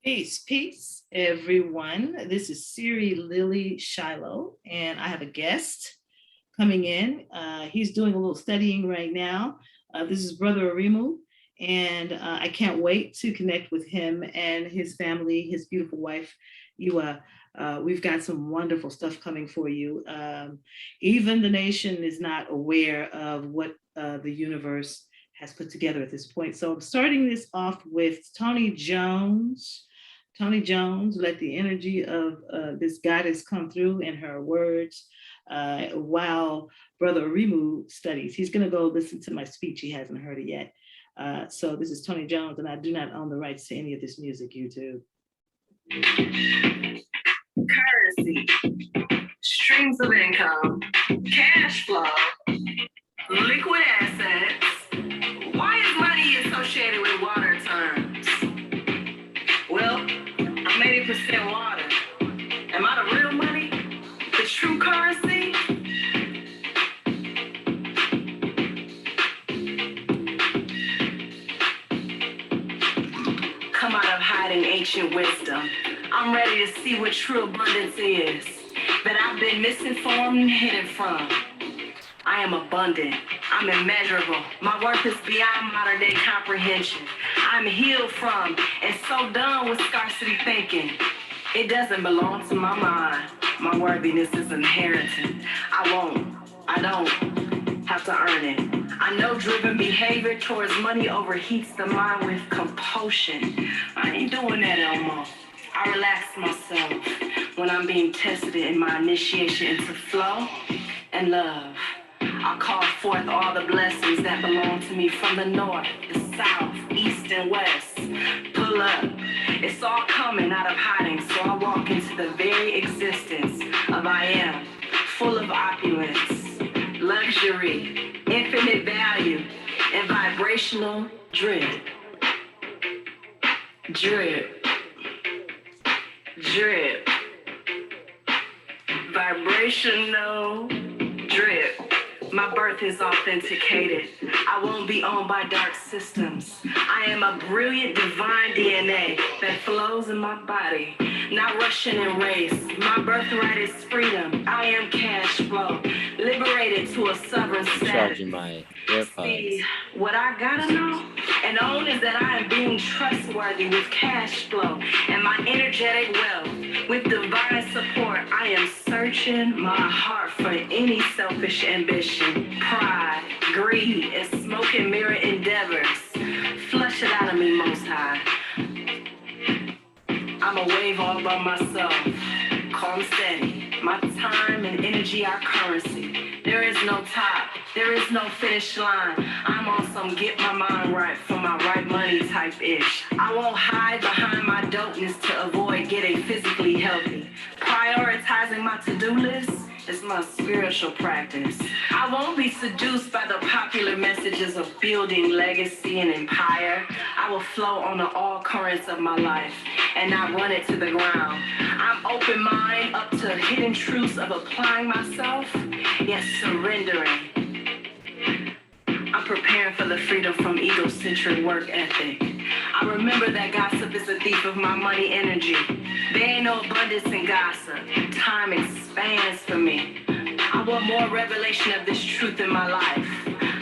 Peace, peace, everyone. This is Siri-lily Shiloh, and I have a guest coming in. He's doing a little studying right now. This is Brother Aremu, and I can't wait to connect with him and his family, his beautiful wife. We've got some wonderful stuff coming for you. Even the nation is not aware of what the universe has put together at this point. So I'm starting this off with Tony Jones. Tony Jones, let the energy of this goddess come through in her words while Brother Aremu studies. He's going to go listen to my speech. He hasn't heard it yet. So this is Tony Jones, and I do not own the rights to any of this music, YouTube. Currency, streams of income, cash flow, liquid assets. Why is money associated with water terms? Well, I'm 80% water. Am I the real money? The true currency? Come out of hiding ancient wisdom. I'm ready to see what true abundance is, that I've been misinformed and hidden from. I am abundant. I'm immeasurable. My worth is beyond modern day comprehension. I'm healed from and so done with scarcity thinking. It doesn't belong to my mind. My worthiness is inherited. I don't have to earn it. I know driven behavior towards money overheats the mind with compulsion. I ain't doing that no more. I relax myself when I'm being tested in my initiation into flow and love. I call forth all the blessings that belong to me from the north, the south, east, and west. Pull up. It's all coming out of hiding, so I walk into the very existence of I am, full of opulence, luxury, infinite value, and vibrational drip. Drip. Drip. Vibrational drip. My birth is authenticated. I won't be owned by dark systems. I am a brilliant divine DNA that flows in my body, not Russian in race. My birthright is freedom. I am cash flow, liberated to a sovereign status. Charging my AirPods. See, what I gotta know and own is that I am being trustworthy with cash flow and my energetic wealth. With divine support, I am searching my heart for any selfish ambition, pride, greed, and smoke and mirror endeavors. Flush it out of me, Most High. I'm a wave all by myself, calm steady. My time and energy are currency. There is no top, there is no finish line. I'm on some get my mind right for my right money type ish. I won't hide behind my dopeness to avoid getting physically healthy. Prioritizing my to-do list is my spiritual practice. I won't be seduced by the popular messages of building legacy and empire. I will flow on the all currents of my life and not run it to the ground. I'm open mind up to hidden truths of applying myself, yet surrendering. I'm preparing for the freedom from egocentric work ethic. I remember that gossip is a thief of my money energy. There ain't no abundance in gossip. Time expands for me. I want more revelation of this truth in my life.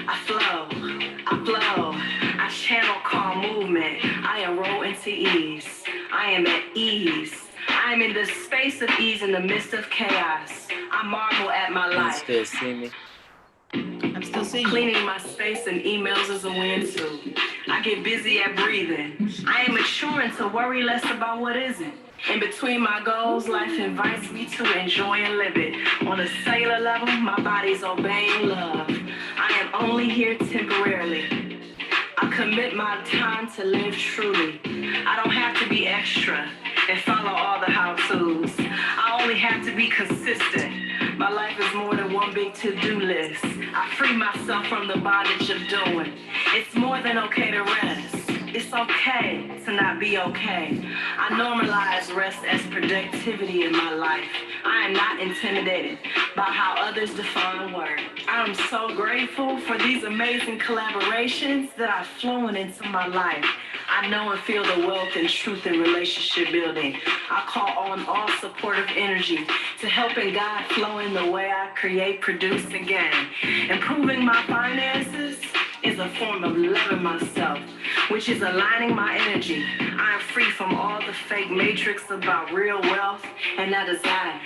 I flow. I channel calm movement. I enroll into ease. I am at ease. I am in the space of ease in the midst of chaos. I marvel at my life. Still see me? I'm still seeing you. Cleaning my space and emails is a win too. I get busy at breathing. I am maturing to worry less about what isn't. In between my goals, life invites me to enjoy and live it. On a cellular level, my body's obeying love. I am only here temporarily. I commit my time to live truly. I don't have to be extra and follow all the how-tos. I only have to be consistent. My life is more than one big to-do list. I free myself from the bondage of doing. It's more than okay to rest. It's okay to not be okay. I normalize rest as productivity in my life. I am not intimidated by how others define work. I'm so grateful for these amazing collaborations that are flowing into my life. I know and feel the wealth and truth in relationship building. I call on all supportive energy to helping God flow in the way I create, produce, and gain. Improving my finances is a form of loving myself, which is aligning my energy. I am free from all the fake matrix about real wealth and I desire.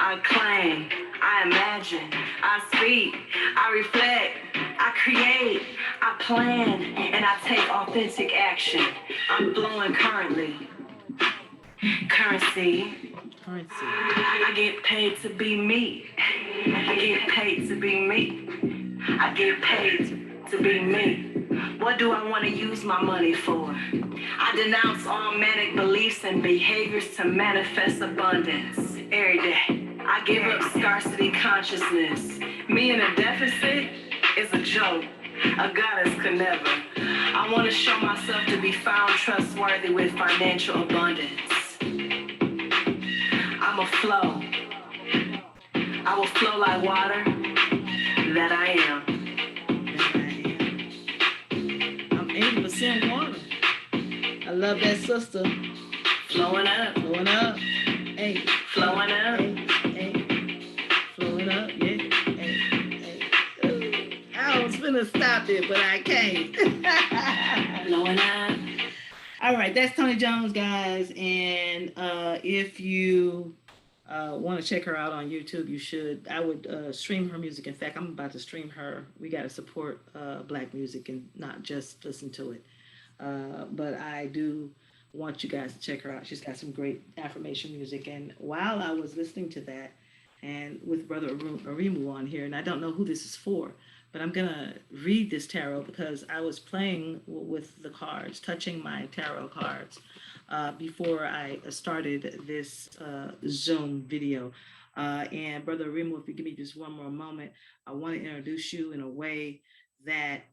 I claim, I imagine, I speak, I reflect, I create, I plan, and I take authentic action. I'm flowing currently. Currency. I get paid to be me. I get paid to be me. I get paid to be me. What do I want to use my money for? I denounce all manic beliefs and behaviors to manifest abundance every day. I give up scarcity consciousness. Me in a deficit is a joke. A goddess could never. I want to show myself to be found trustworthy with financial abundance. I'm a flow. I will flow like water that I am. I'm 80% water. I love that, sister. Flowing up. Flowing up. Hey. Flowing up. Hey. Flowing up. Yeah. Hey. I was finna stop it, but I can't. Flowing up. All right, that's Tony Jones, guys. And if you want to check her out on YouTube, you should. I would stream her music. In fact, I'm about to stream her. We got to support Black music and not just listen to it. But I do want you guys to check her out. She's got some great affirmation music. And while I was listening to that, and with Brother Aremu on here, and I don't know who this is for, but I'm going to read this tarot because I was playing with the cards, touching my tarot cards before I started this Zoom video. And Brother Aremu, if you give me just one more moment, I want to introduce you in a way that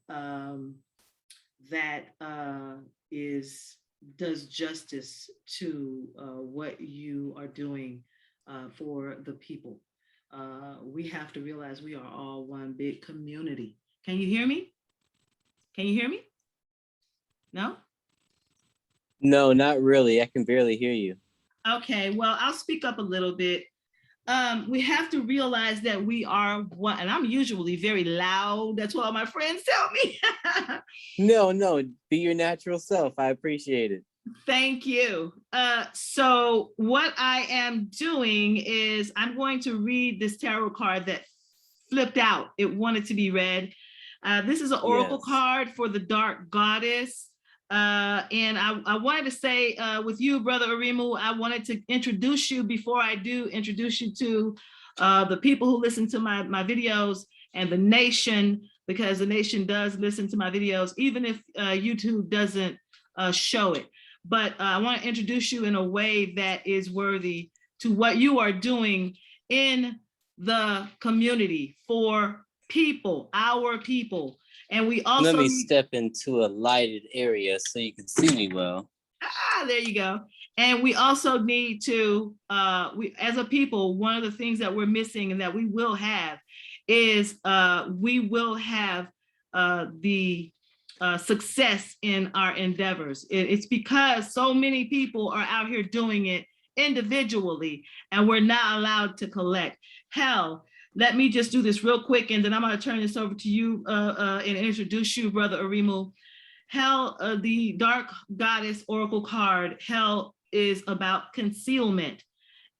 does justice to what you are doing for the people. We have to realize we are all one big community. Can you hear me? Can you hear me? No? No, not really. I can barely hear you. Okay, well, I'll speak up a little bit. We have to realize that we are one, and I'm usually very loud. That's what all my friends tell me. No, be your natural self. I appreciate it. Thank you. So what I am doing is I'm going to read this tarot card that flipped out. It wanted to be read. This is an oracle card for the Dark Goddess. And I wanted to say with you, Brother Aremu, I wanted to introduce you before I do introduce you to the people who listen to my videos and the nation, because the nation does listen to my videos, even if YouTube doesn't show it. But I want to introduce you in a way that is worthy to what you are doing in the community for people, our people. And we also let me step into a lighted area so you can see me well. There you go. And we also need to, we as a people, one of the things that we're missing and that we will have is we will have the success in our endeavors. It's because so many people are out here doing it individually and we're not allowed to collect. Hell, let me just do this real quick and then I'm going to turn this over to you and introduce you, Brother Aremu. Hell, the Dark Goddess Oracle card, Hell is about concealment.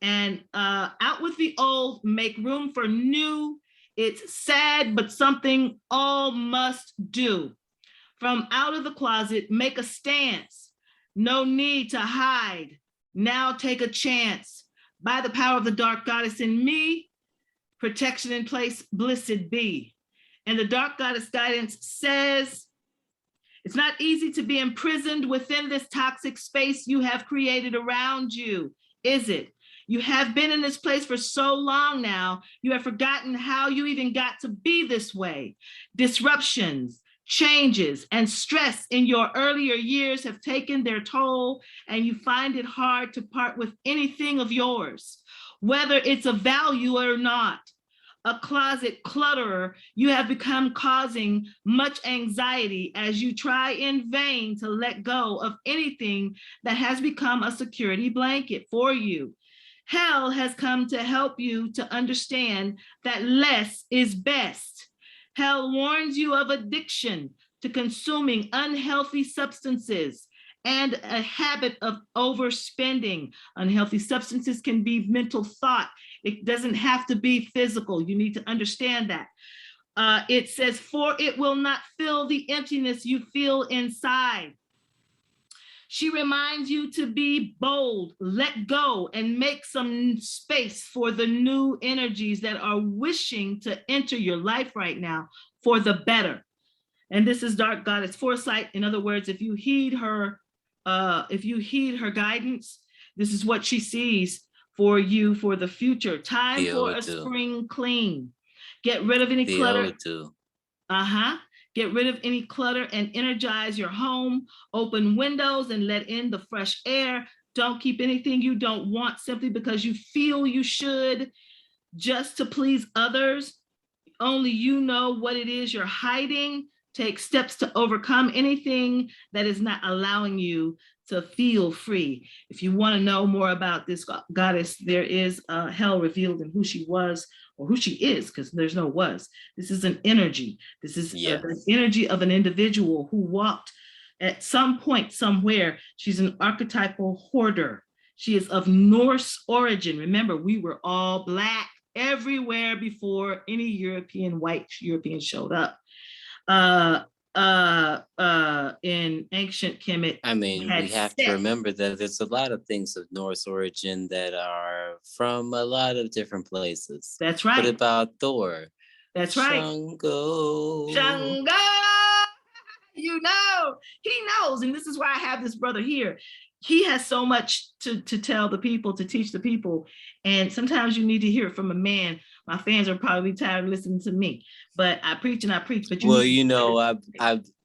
And out with the old, make room for new. It's sad, but something all must do. From out of the closet, make a stance. No need to hide. Now take a chance. By the power of the Dark Goddess in me, protection in place, blessed be. And the Dark Goddess guidance says, it's not easy to be imprisoned within this toxic space you have created around you, is it? You have been in this place for so long now, you have forgotten how you even got to be this way. Disruptions, changes, and stress in your earlier years have taken their toll, and you find it hard to part with anything of yours, whether it's of value or not. a closet clutterer, you have become causing much anxiety as you try in vain to let go of anything that has become a security blanket for you. Hell has come to help you to understand that less is best. Hell warns you of addiction to consuming unhealthy substances and a habit of overspending. Unhealthy substances can be mental thought. It doesn't have to be physical. You need to understand that. It says, for it will not fill the emptiness you feel inside. She reminds you to be bold, let go, and make some space for the new energies that are wishing to enter your life right now for the better. And this is Dark Goddess Foresight. In other words, if you heed her guidance, this is what she sees for you for the future. Time for a spring clean. Get rid of any clutter. Get rid of any clutter and energize your home. Open windows and let in the fresh air. Don't keep anything you don't want simply because you feel you should, just to please others. Only you know what it is you're hiding. Take steps to overcome anything that is not allowing you to feel free. If you want to know more about this goddess, there is hell revealed in who she was or who she is, because there's no was. This is an energy. This is the energy of an individual who walked at some point somewhere. She's an archetypal hoarder. She is of Norse origin. Remember, we were all Black everywhere before any white European showed up. In ancient Kemet, we have to remember that there's a lot of things of Norse origin that are from a lot of different places. That's right. What about Thor? That's right. Shango. You know, he knows. And this is why I have this brother here. He has so much to tell the people, to teach the people. And sometimes you need to hear it from a man. My fans are probably tired of listening to me, but I preach and I preach. But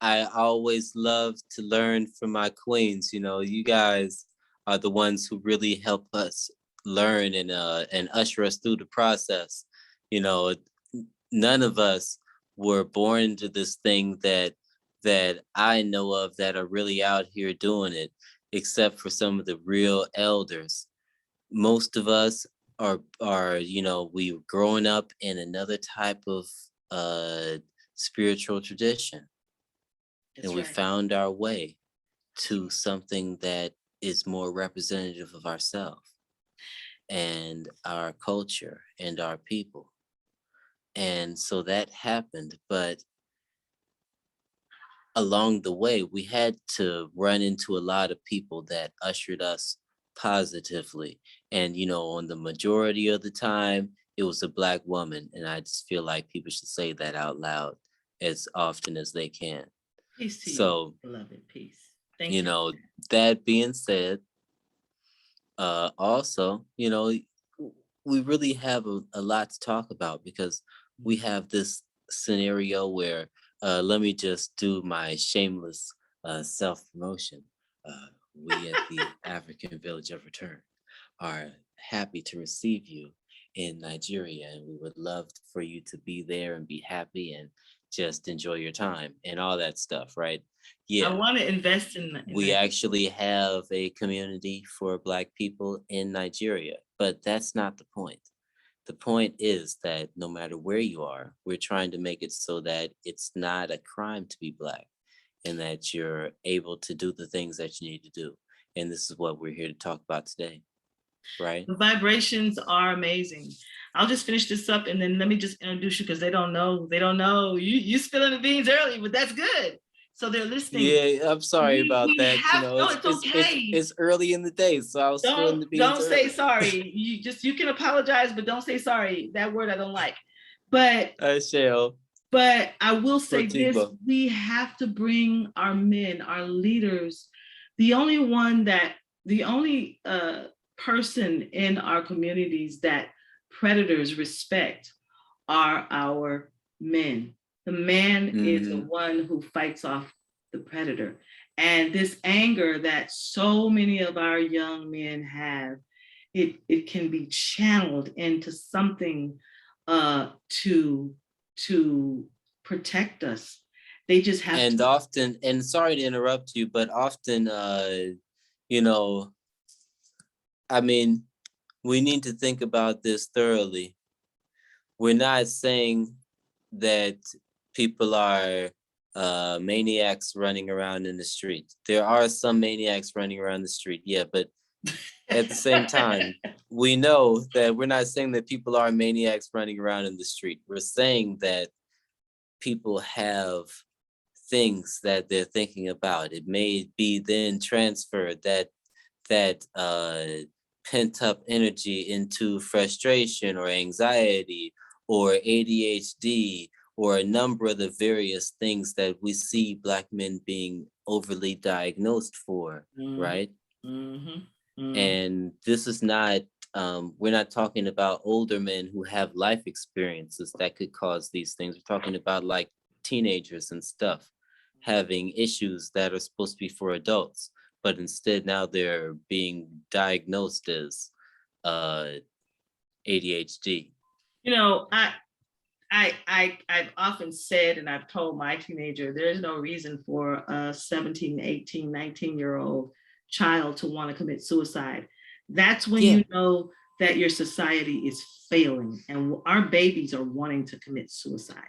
I always love to learn from my queens. You know, you guys are the ones who really help us learn and usher us through the process. You know, none of us were born into this thing that I know of that are really out here doing it, except for some of the real elders. Most of us are we were growing up in another type of spiritual tradition. That's and we found our way to something that is more representative of ourselves and our culture and our people. And so that happened, but along the way, we had to run into a lot of people that ushered us positively. And, on the majority of the time, it was a Black woman. And I just feel like people should say that out loud as often as they can. Peace to you, beloved. Peace. Thank you. That being said, also, we really have a lot to talk about, because we have this scenario where let me just do my shameless self-promotion. We at the African Village of Return are happy to receive you in Nigeria, and we would love for you to be there and be happy and just enjoy your time and all that stuff, right? Yeah. I want to invest in we actually have a community for Black people in Nigeria, but that's not the point. The point is that no matter where you are, we're trying to make it so that it's not a crime to be Black, and that you're able to do the things that you need to do. And this is what we're here to talk about today, right? The vibrations are amazing. I'll just finish this up and then let me just introduce you, because they don't know. You spilling the beans early, but that's good. So they're listening. Yeah, I'm sorry about that. It's okay. It's early in the day, so I was spilling the beans. Don't say sorry. You can apologize, but don't say sorry. That word I don't like. But I shall. But I will say this: we have to bring our men, our leaders. The only person in our communities that predators respect are our men. The man is the one who fights off the predator. And this anger that so many of our young men have, it can be channeled into something to protect us. They just have And to. often, and sorry to interrupt you, but often, you know, I mean, we need to think about this thoroughly. We're not saying that people are maniacs running around in the street. There are some maniacs running around the street, yeah, but at the same time, we know that we're not saying that people are maniacs running around in the street. We're saying that people have things that they're thinking about. It may be then transferred that pent up energy into frustration or anxiety or ADHD or a number of the various things that we see Black men being overly diagnosed for, Mhm, right? mhm, mhm. And this is not, we're not talking about older men who have life experiences that could cause these things. We're talking about like teenagers and stuff having issues that are supposed to be for adults, but instead now they're being diagnosed as uh, ADHD. You know, I've often said, and I've told my teenager, there's no reason for a 17, 18, 19-year-old child to want to commit suicide. That's when Yeah, you know that your society is failing, and our babies are wanting to commit suicide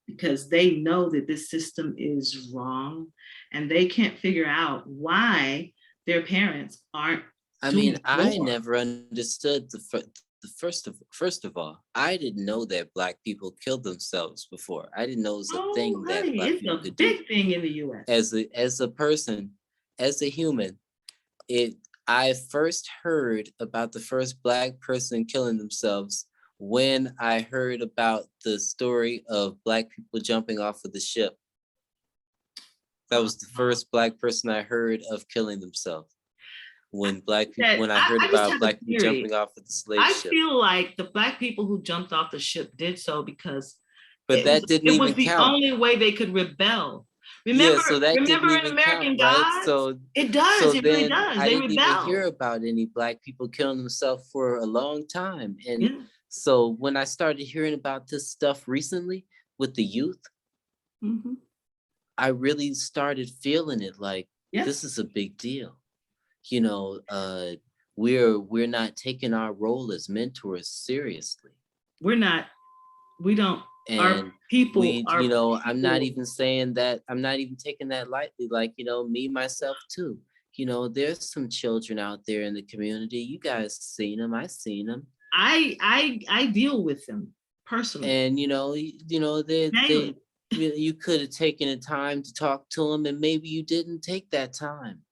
because they know that this system is wrong and they can't figure out why their parents aren't I mean, doing I more. never understood the first of all, I didn't know that Black people killed themselves before. I didn't know it was a Oh, thing that honey, Black it's people a could do. big thing in the US. As a person, as a human, it I first heard about the first Black person killing themselves when I heard about the story of Black people jumping off of the ship. That was the Uh, first Black person I heard of killing themselves. When Black people, that when I heard I just about have a Black people theory. jumping off of the slave I ship, feel like the Black people who jumped off the ship did so because but it was that didn't it was even the count. only way they could rebel. Yeah, Remember, so that didn't remember in even count, American right? Gods? It does. It really Then does. I They didn't even hear rebel. about any Black people killing themselves for a long time. And Yeah. so when I started hearing about this stuff recently with the youth, Hmm. I really started feeling it like Yeah. this is a big deal. You know, we're not taking our role as mentors seriously. We're not. We don't. Our And people. we, Our I'm not people. even saying that, I'm not even taking that lightly, like, me myself too. There's some children out there in the community. You guys seen them, I seen them. I deal with them personally And they daily. you could have taken the time to talk to them, and maybe you didn't take that time.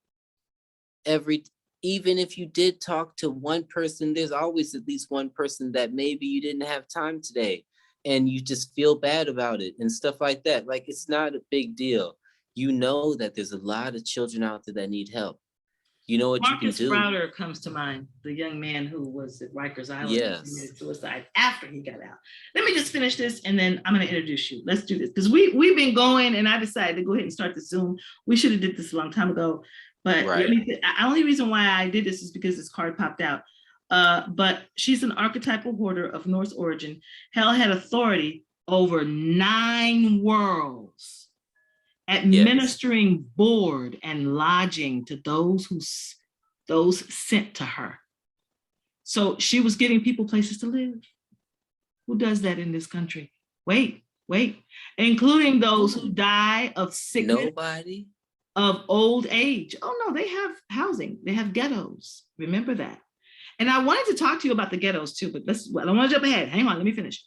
every Even if you did talk to one person, there's always at least one person that maybe you didn't have time today and you just feel bad about it and stuff like that. Like, it's not a big deal. You know that there's a lot of children out there that need help. You know what you can Marcus do? Browder comes to mind, the young man who was at Rikers Island and Yes. committed suicide after he got out. Let me just finish this and then I'm going to introduce you. Let's do this because we've been going and I decided to go ahead and start the Zoom. We should have did this a long time ago, but Right. the only reason why I did this is because this card popped out. But she's an archetypal hoarder of Norse origin. Hell had authority over 9 worlds, Yes. administering board and lodging to those sent to her. So she was giving people places to live. Who does that in this country? Wait, including those who die of sickness, Nobody. of old age. Oh no, they have housing. They have ghettos. Remember that. And I wanted to talk to you about the ghettos too, but I don't want to jump ahead. Hang on, let me finish.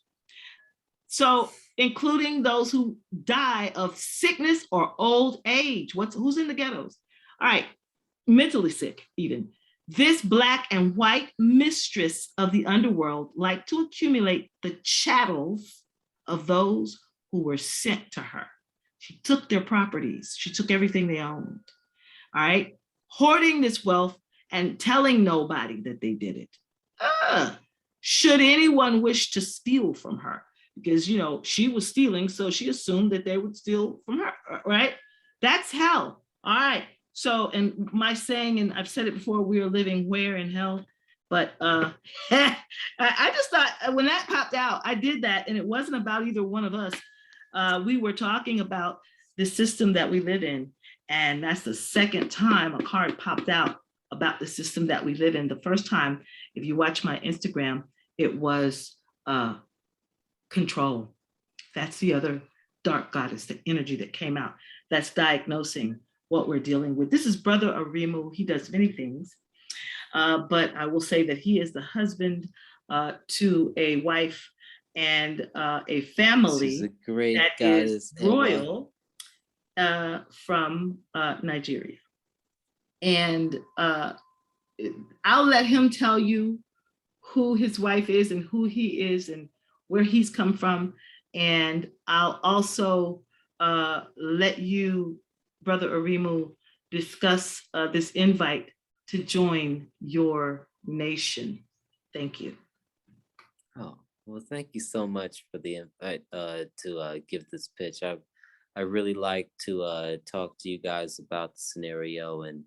So, including those who die of sickness or old age. Who's in the ghettos? All right, mentally sick, even. This Black and white mistress of the underworld liked to accumulate the chattels of those who were sent to her. She took their properties, she took everything they owned. All right, hoarding this wealth and telling nobody that they did it. Should anyone wish to steal from her, because she was stealing, so she assumed that they would steal from her, right? That's hell. All right. So, and my saying, and I've said it before, we are living where in hell? But I just thought when that popped out, I did that, and it wasn't about either one of us. We were talking about the system that we live in, and that's the second time a card popped out about the system that we live in. The first time, if you watch my Instagram, it was control. That's the other dark goddess, the energy that came out. That's diagnosing what we're dealing with. This is Brother Aremu. He does many things, but I will say that he is the husband to a wife and a family. She's a great that goddess, is royal from Nigeria. And I'll let him tell you who his wife is and who he is and where he's come from. And I'll also let you, Brother Aremu, discuss this invite to join your nation. Thank you. Oh, well, thank you so much for the invite to give this pitch. I really like to talk to you guys about the scenario and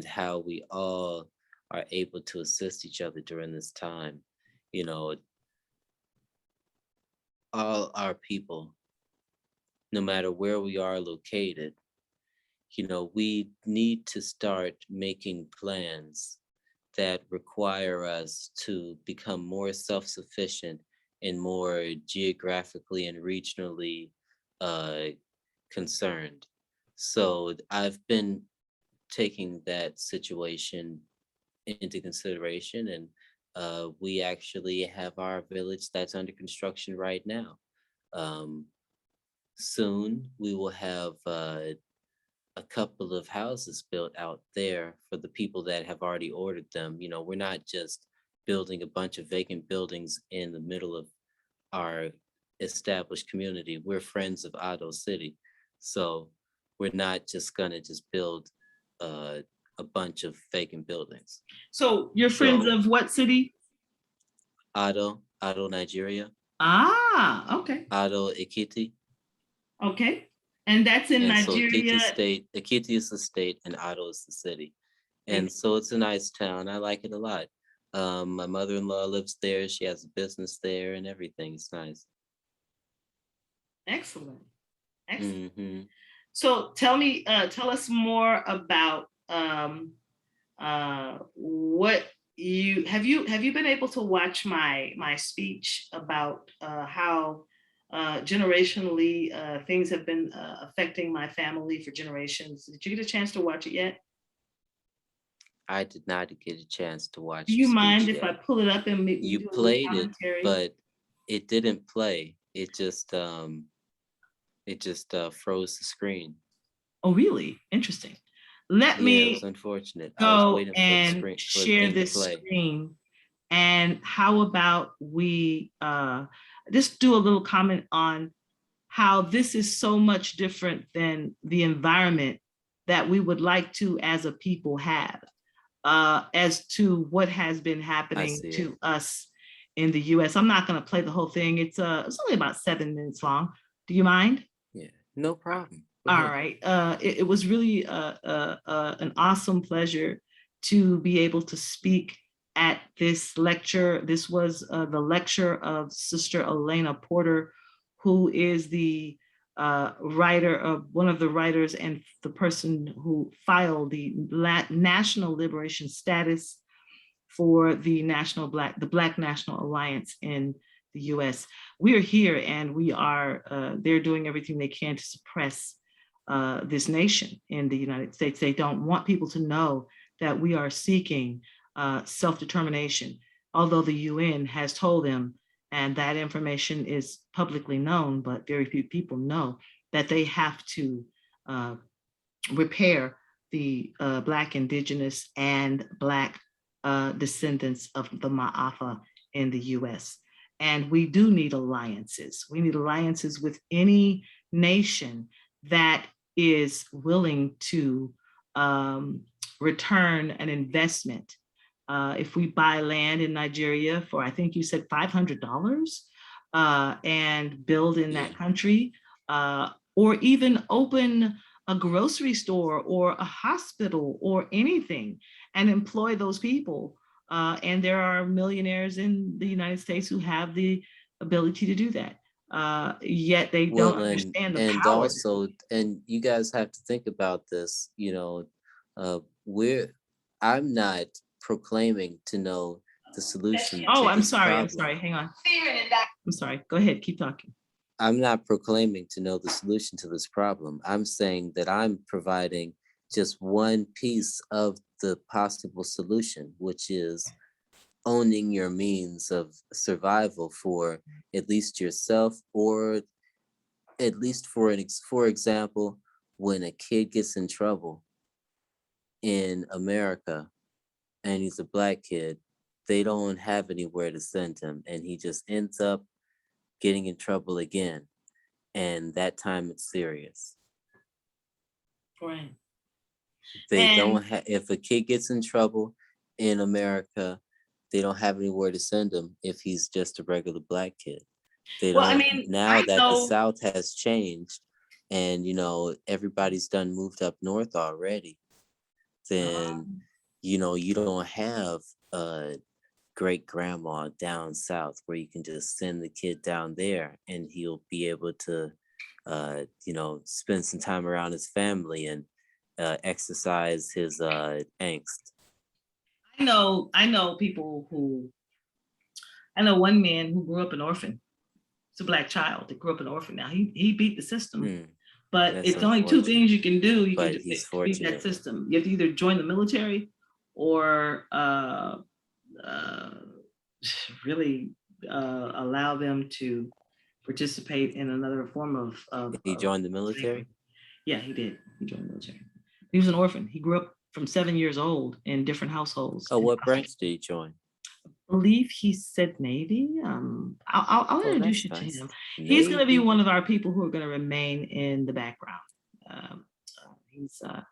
how we all are able to assist each other during this time. You know, all our people, no matter where we are located, we need to start making plans that require us to become more self-sufficient and more geographically and regionally uh, concerned. So I've been taking that situation into consideration, and we actually have our village that's under construction right now. Um, Soon we will have a couple of houses built out there for the people that have already ordered them. We're not just building a bunch of vacant buildings in the middle of our established community. We're friends of Ado City. So we're not just gonna just build a bunch of vacant buildings. So you're friends of what city? Ado, Nigeria. Ah, okay. Ado Ekiti. Okay. And that's in And Nigeria. So Ekiti is the state and Ado is the city. And so it's a nice town. I like it a lot. My mother-in-law lives there. She has a business there and everything. It's nice. Excellent. Excellent. Mm-hmm. So tell us more about what have you been able to watch my speech about how generationally things have been affecting my family for generations. Did you get a chance to watch it yet? I did not get a chance to watch. Do you mind if I pull it up and maybe you played it, but it didn't play. It just froze the screen. Oh, really? Interesting. Let me it was unfortunate. Go I was waiting and for the share this screen. And how about we just do a little comment on how this is so much different than the environment that we would like to, as a people, have, as to what has been happening to us in the U.S. I'm not going to play the whole thing. It's only about 7 minutes long. Do you mind? Yeah, no problem. All right. It was really an awesome pleasure to be able to speak at this lecture. This was the lecture of Sister Elena Porter, who is the writer of one of the writers and the person who filed the National Liberation Status for the Black National Alliance in the U.S. We are here, and we are. They're doing everything they can to suppress this nation in the United States. They don't want people to know that we are seeking self-determination, although the UN has told them, and that information is publicly known, but very few people know, that they have to repair the Black, Indigenous, and Black descendants of the Ma'afa in the US. And we do need alliances. We need alliances with any nation that is willing to return an investment. If we buy land in Nigeria for, I think you said $500, and build in that country, or even open a grocery store or a hospital or anything and employ those people, And there are millionaires in the United States who have the ability to do that. Yet they don't Well, understand the and power. also, and you guys have to think about this. We're I'm not proclaiming to know the solution Oh, to I'm this sorry. I'm problem. sorry. Hang on. I'm sorry. Go ahead. Keep talking. I'm not proclaiming to know the solution to this problem. I'm saying that I'm providing just one piece of the possible solution, which is owning your means of survival for at least yourself, or at least for example, when a kid gets in trouble in America and he's a black kid, they don't have anywhere to send him, and he just ends up getting in trouble again. And that time it's serious. Right. They And don't have, if a kid gets in trouble in America, they don't have anywhere to send him if he's just a regular black kid. They well, I don't, mean, now I that the know. South has changed and, everybody's done moved up north already, then, you don't have a great grandma down south where you can just send the kid down there and he'll be able to, spend some time around his family and exercise his angst. I know people who. I know one man who grew up an orphan. It's a black child that grew up an orphan. Now he beat the system, but That's it's only two unfortunate. things you can do. You can But just he's beat that fortunate. system. You have to either join the military or really allow them to participate in another form of He joined the military? Yeah, he did. He joined the military. He was an orphan. He grew up from 7 years old in different households. Oh, what branch did he join? I believe he said Navy. I'll Oh, introduce that's you to nice. him. He's going to be Navy. one of our people who are going to remain in the background. He's I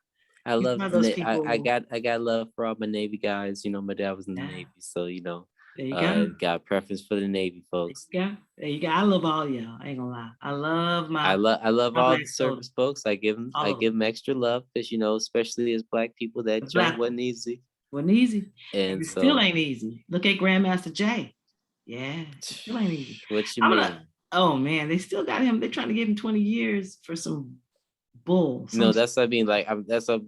he's love one of those I people. I got love for all my Navy guys. My dad was in the Yeah. Navy, so There you go. got a preference for the Navy folks. Yeah, there you go. I love all y'all. I ain't gonna lie. I love my I love my all black the soldiers. service folks. I give them extra love because especially as black people, that jump wasn't easy. Wasn't easy. And It so still ain't easy. Look at Grandmaster Jay. Yeah, it still ain't easy. what you I'm mean? gonna. Oh man, they still got him. They're trying to give him 20 years for some bull. No, that's what I mean. Like that's what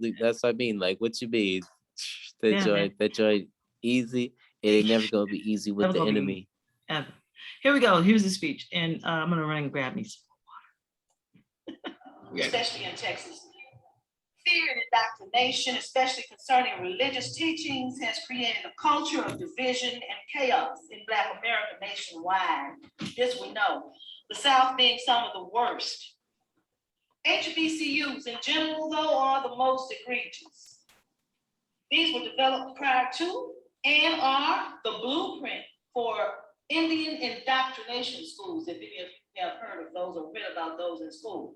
I mean. Like what you mean? That joy easy. It ain't never gonna be easy with the enemy. Ever. Here we go. Here's the speech, and I'm gonna run and grab me some water. Especially in Texas. Fear and indoctrination, especially concerning religious teachings, has created a culture of division and chaos in Black America nationwide. This we know. The South being some of the worst. HBCUs in general, though, are the most egregious. These were developed prior to and are the blueprint for Indian indoctrination schools, if any of you have heard of those or read about those in school.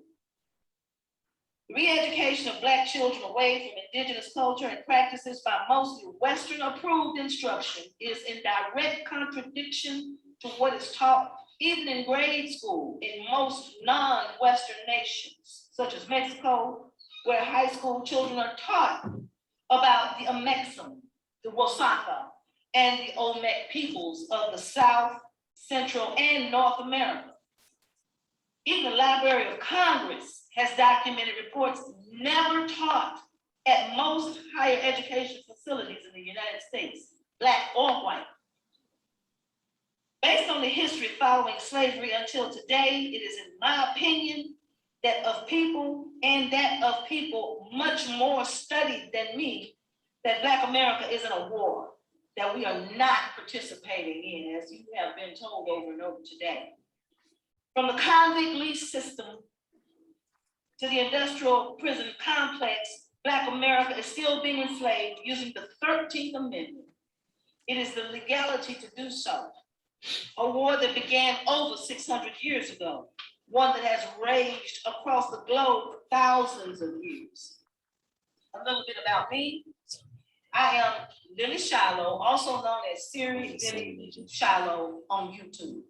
The re-education of Black children away from indigenous culture and practices by mostly Western-approved instruction is in direct contradiction to what is taught even in grade school in most non-Western nations, such as Mexico, where high school children are taught about the Amexem, the Wasaka, and the Olmec peoples of the South, Central, and North America. Even the Library of Congress has documented reports never taught at most higher education facilities in the United States, Black or white. Based on the history following slavery until today, it is in my opinion that of people much more studied than me, that Black America is in a war that we are not participating in, as you have been told over and over today. From the convict lease system to the industrial prison complex, Black America is still being enslaved using the 13th Amendment. It is the legality to do so. A war that began over 600 years ago, one that has raged across the globe for thousands of years. A little bit about me. I am Lily Shiloh, also known as Siri-lily Shiloh on YouTube.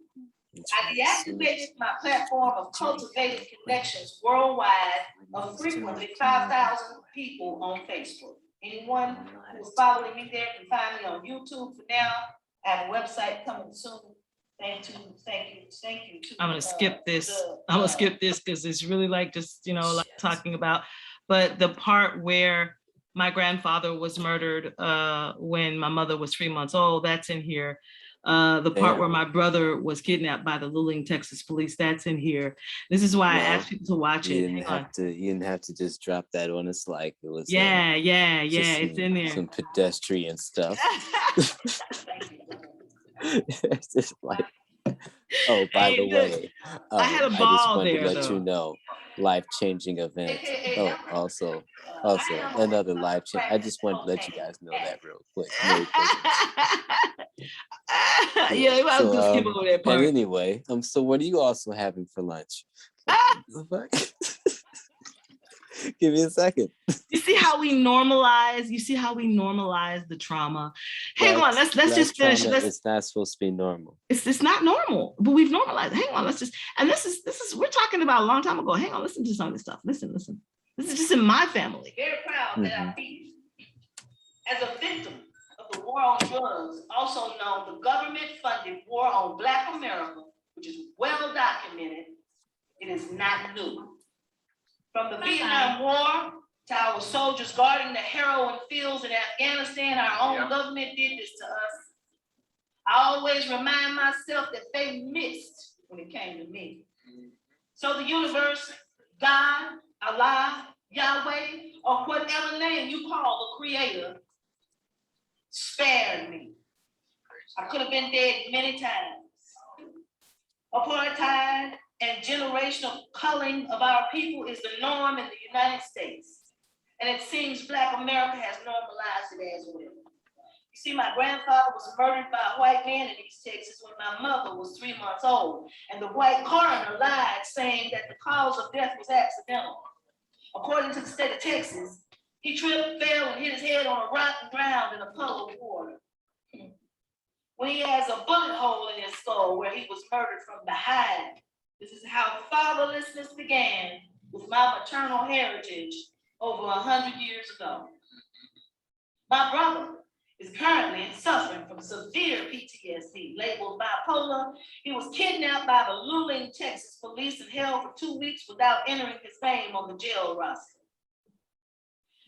I deactivated my platform of cultivating connections worldwide of frequently 5,000 people on Facebook. Anyone who's following me there can find me on YouTube for now. I have a website coming soon. Thank you. I'm gonna skip this. I'm gonna skip this because it's really like just, like talking about, but the part where my grandfather was murdered when my mother was 3 months old, that's in here. The part where my brother was kidnapped by the Luling, Texas police, that's in here. This is why I asked people to watch it. You didn't have to just drop that on us like it was. Yeah, it's in there. Some pedestrian stuff. It's just like, oh, by the way, I had a ball I just wanted there, to let you know, life-changing event. Also another life change. I just wanted to let you guys know that real quick. Yeah, I was gonna skip over that part. And anyway, so what are you also having for lunch? Give me a second. You see how we normalize the trauma. Hang on, let's just finish. It's not supposed to be normal. It's not normal, but we've normalized. Hang on, this is we're talking about a long time ago. Hang on, listen to some of this stuff. Listen. This is just in my family. Very proud that I beat as a victim of the war on drugs, also known the government-funded war on Black America, which is well documented. It is not new. From the Vietnam War to our soldiers guarding the heroin fields in Afghanistan, our own government did this to us. I always remind myself that they missed when it came to me. So the universe, God, Allah, Yahweh, or whatever name you call the creator, spared me. I could have been dead many times. Apartheid and generational culling of our people is the norm in the United States. And it seems Black America has normalized it as well. You see, my grandfather was murdered by a white man in East Texas when my mother was 3 months old. And the white coroner lied, saying that the cause of death was accidental. According to the state of Texas, he tripped, fell, and hit his head on a rock and drowned in a puddle of water. When he has a bullet hole in his skull where he was murdered from behind. This is how fatherlessness began with my maternal heritage over 100 years ago. My brother is currently suffering from severe PTSD, labeled bipolar. He was kidnapped by the Luling, Texas police and held for 2 weeks without entering his name on the jail roster.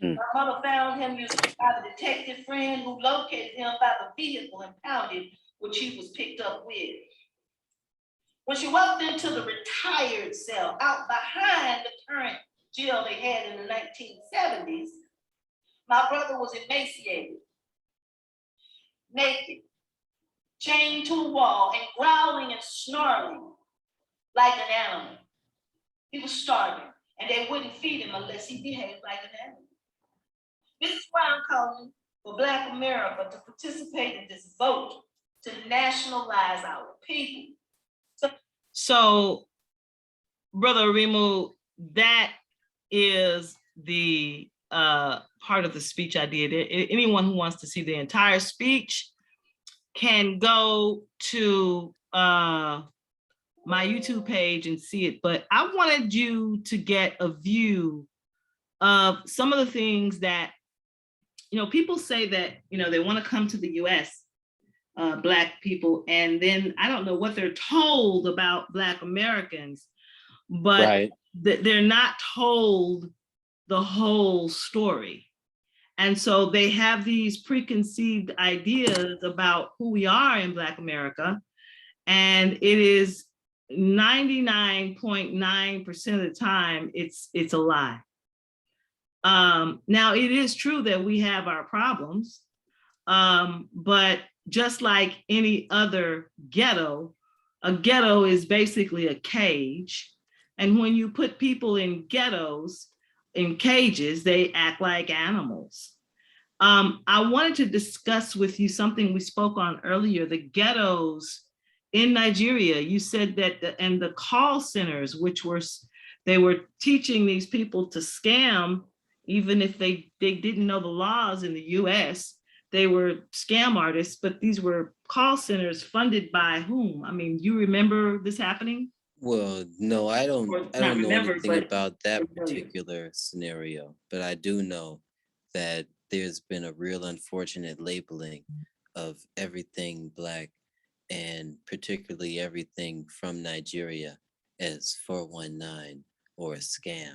My mother found him using by the detective friend who located him by the vehicle impounded, which he was picked up with. When she walked into the retired cell out behind the current jail they had in the 1970s, my brother was emaciated, naked, chained to a wall, and growling and snarling like an animal. He was starving, and they wouldn't feed him unless he behaved like an animal. This is why I'm calling for Black America to participate in this vote to nationalize our people. So, Brother Aremu, that is the part of the speech I did. Anyone who wants to see the entire speech can go to my YouTube page and see it. But I wanted you to get a view of some of the things that, people say that, they want to come to the US. Black people, and then I don't know what they're told about Black Americans, but they're not told the whole story. And so they have these preconceived ideas about who we are in Black America, and it is 99.9% of the time, it's a lie. Now, it is true that we have our problems, but just like any other ghetto, a ghetto is basically a cage. And when you put people in ghettos, in cages, they act like animals. I wanted to discuss with you something we spoke on earlier, the ghettos in Nigeria. You said that, and the call centers, they were teaching these people to scam, even if they didn't know the laws in the US. They were scam artists, but these were call centers funded by whom? I mean, you remember this happening? Well, no, I don't know anything about that particular scenario, but I do know that there's been a real unfortunate labeling of everything Black, and particularly everything from Nigeria, as 419 or a scam.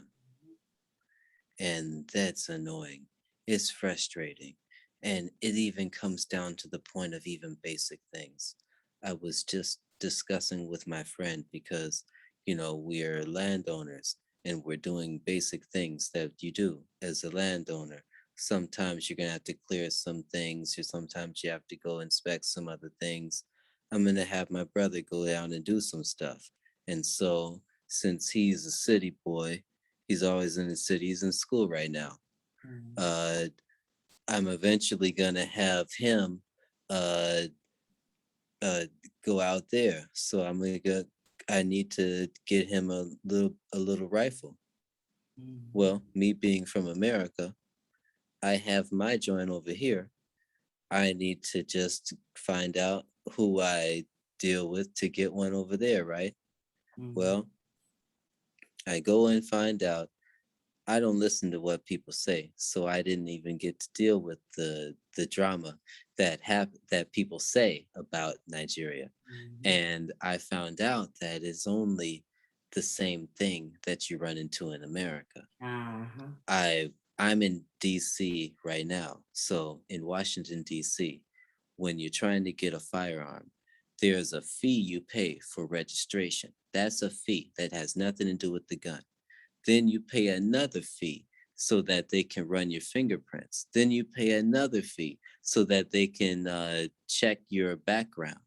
And that's annoying. It's frustrating. And it even comes down to the point of even basic things. I was just discussing with my friend because, we're landowners and we're doing basic things that you do as a landowner. Sometimes you're going to have to clear some things, or sometimes you have to go inspect some other things. I'm going to have my brother go down and do some stuff. And so, since he's a city boy, he's always in the city. He's in school right now. Uh, I'm eventually gonna have him uh, uh, go out there. So I need to get him a little rifle. Well, me being from America, I have my joint over here. I need to just find out who I deal with to get one over there, right? Well, I go and find out. I don't listen to what people say, so I didn't even get to deal with the drama that people say about Nigeria. And I found out that it's only the same thing that you run into in America. I'm in DC right now. So in Washington, DC, when you're trying to get a firearm, there's a fee you pay for registration. That's a fee that has nothing to do with the gun. Then you pay another fee so that they can run your fingerprints. Then you pay another fee so that they can check your background.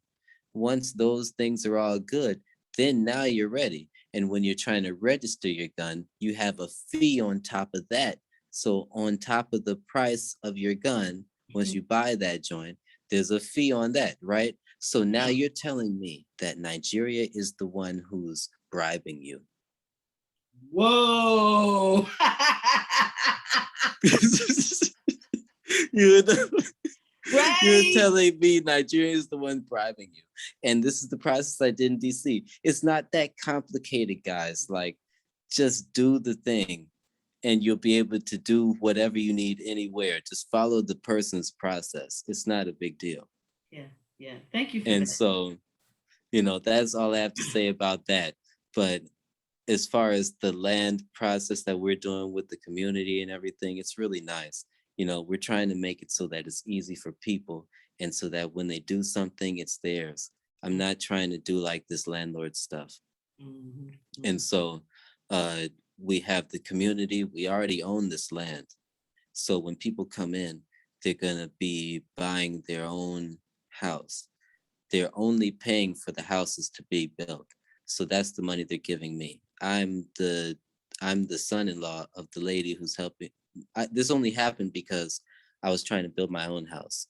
Once those things are all good, then now you're ready. And when you're trying to register your gun, you have a fee on top of that. So on top of the price of your gun, once you buy that joint, there's a fee on that, right? So now you're telling me that Nigeria is the one who's bribing you. Whoa. You're Right. You're telling me Nigeria is the one bribing you. And this is the process I did in DC. It's not that complicated, guys. Like, just do the thing and you'll be able to do whatever you need anywhere. Just follow the person's process. It's not a big deal. Yeah. Thank you for And that. so, that's all I have to say about that. But as far as the land process that we're doing with the community and everything, it's really nice. We're trying to make it so that it's easy for people and so that when they do something, it's theirs. I'm not trying to do like this landlord stuff. And so we have the community, we already own this land. So when people come in, they're going to be buying their own house. They're only paying for the houses to be built. So that's the money they're giving me. I'm the son-in-law of the lady who's helping. This only happened because I was trying to build my own house.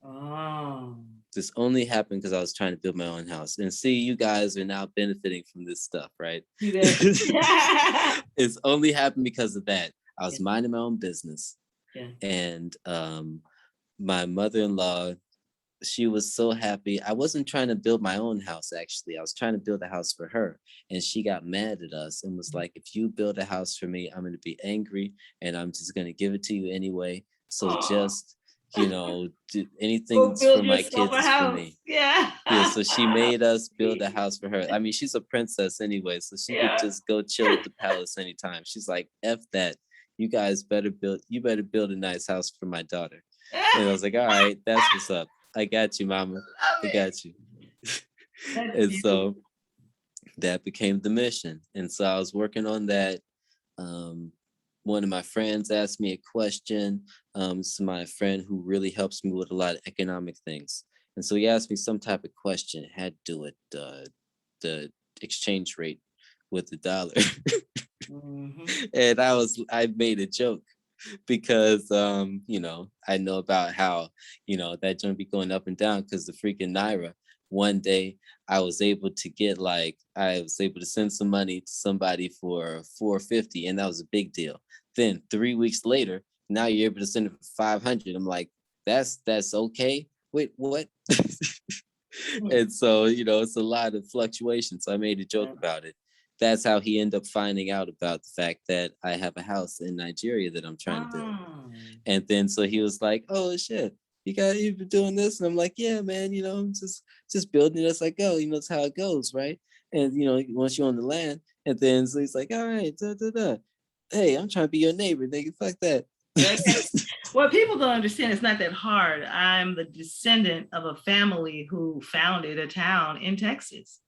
Oh. This only happened because I was trying to build my own house. And see, you guys are now benefiting from this stuff, right? It's only happened because of that. I was minding my own business. And my mother-in-law, she was so happy. I wasn't trying to build my own house, actually. I was trying to build a house for her. And she got mad at us and was like, if you build a house for me, I'm going to be angry and I'm just going to give it to you anyway. So just, do anything for my kids is for me. Yeah. So she made us build a house for her. I mean, she's a princess anyway, so she could just go chill at the palace anytime. She's like, F that. You guys better build a nice house for my daughter. And I was like, all right, that's what's up. I got you, mama. I got you. And so that became the mission. And so I was working on that. One of my friends asked me a question. It's my friend who really helps me with a lot of economic things. And so he asked me some type of question. It had to do with the exchange rate with the dollar. And I made a joke because I know about how that joint be going up and down because the freaking naira. One day I was able to send some money to somebody for $450, and that was a big deal. Then 3 weeks later, now you're able to send it for $500. I'm like, that's okay. Wait, what? And so it's a lot of fluctuation. So I made a joke about it. That's how he ended up finding out about the fact that I have a house in Nigeria that I'm trying to build. And then so he was like, "Oh shit, you've been doing this," and I'm like, "Yeah, man. I'm just building it as I go. That's how it goes, right?" And once you're on the land, and then so he's like, "All right, da da da. Hey, I'm trying to be your neighbor, nigga. Fuck that." Okay. What people don't understand, it's not that hard. I'm the descendant of a family who founded a town in Texas.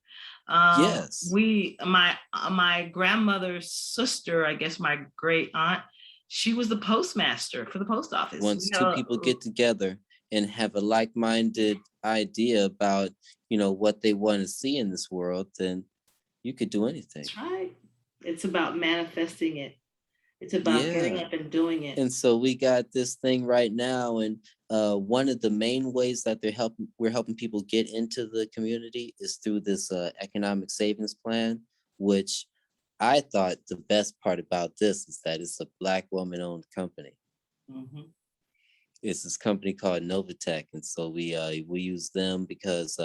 Yes. My grandmother's sister, I guess my great aunt, she was the postmaster for the post office. Once two people get together and have a like-minded idea about, what they want to see in this world, then you could do anything. That's right. It's about manifesting it. It's about getting Yeah. up and doing it. And so we got this thing right now, and one of the main ways that we're helping people get into the community is through this economic savings plan, which I thought the best part about this is that it's a Black woman-owned company. Mhm. It's this company called Novatech, and so we use them because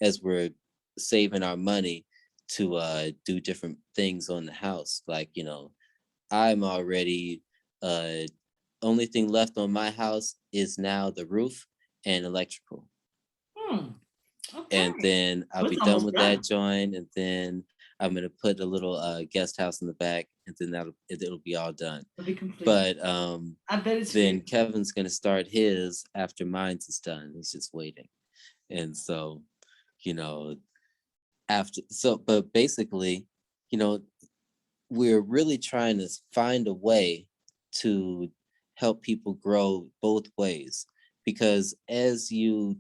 as we're saving our money to do different things on the house, like I'm already only thing left on my house is now the roof and electrical. Okay. And then I'll be done with that joint, and then I'm gonna put a little guest house in the back, and then it'll be all done. It'll be complete. But I bet it's then Kevin's gonna start his after mine's is done. He's just waiting. And so, but basically, we're really trying to find a way to help people grow both ways, because as you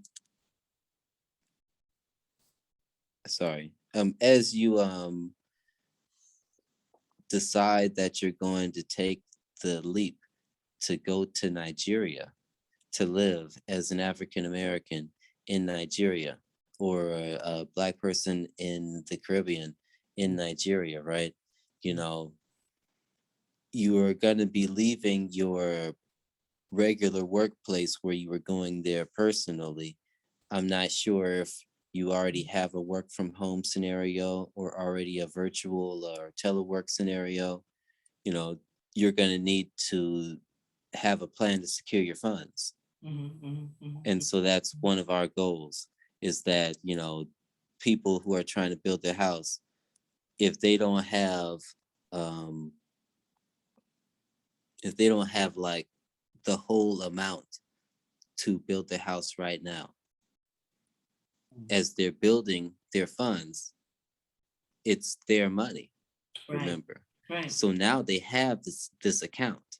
decide that you're going to take the leap to go to Nigeria to live as an African American in Nigeria, or a Black person in the Caribbean in Nigeria, right? You are going to be leaving your regular workplace where you were going there personally. I'm not sure if you already have a work from home scenario or already a virtual or telework scenario. You're going to need to have a plan to secure your funds. And so that's one of our goals, is that, people who are trying to build their house, if they don't have like the whole amount to build their house right now, as they're building their funds, it's their money. Right. Remember. Right. So now they have this account.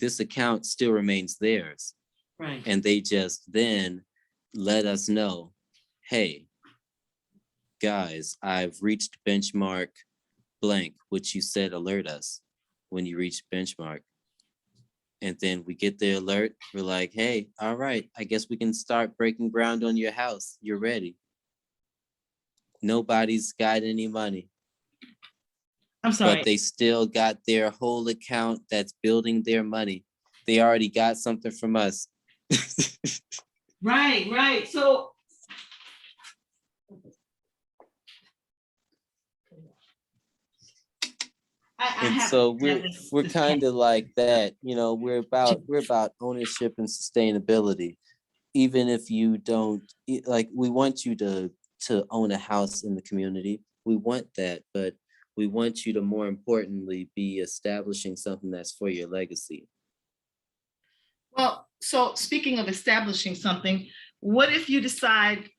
This account still remains theirs. Right. And they just then let us know, hey, guys, I've reached benchmark blank, which you said alert us when you reach benchmark. And then we get the alert. We're like, hey, all right, I guess we can start breaking ground on your house. You're ready. Nobody's got any money. I'm sorry. But they still got their whole account that's building their money. They already got something from us. Right. So so we're kind of like that, we're about ownership and sustainability. Even if you don't, like, we want you to own a house in the community. We want that, but we want you to, more importantly, be establishing something that's for your legacy. Well, so speaking of establishing something, what if you decide,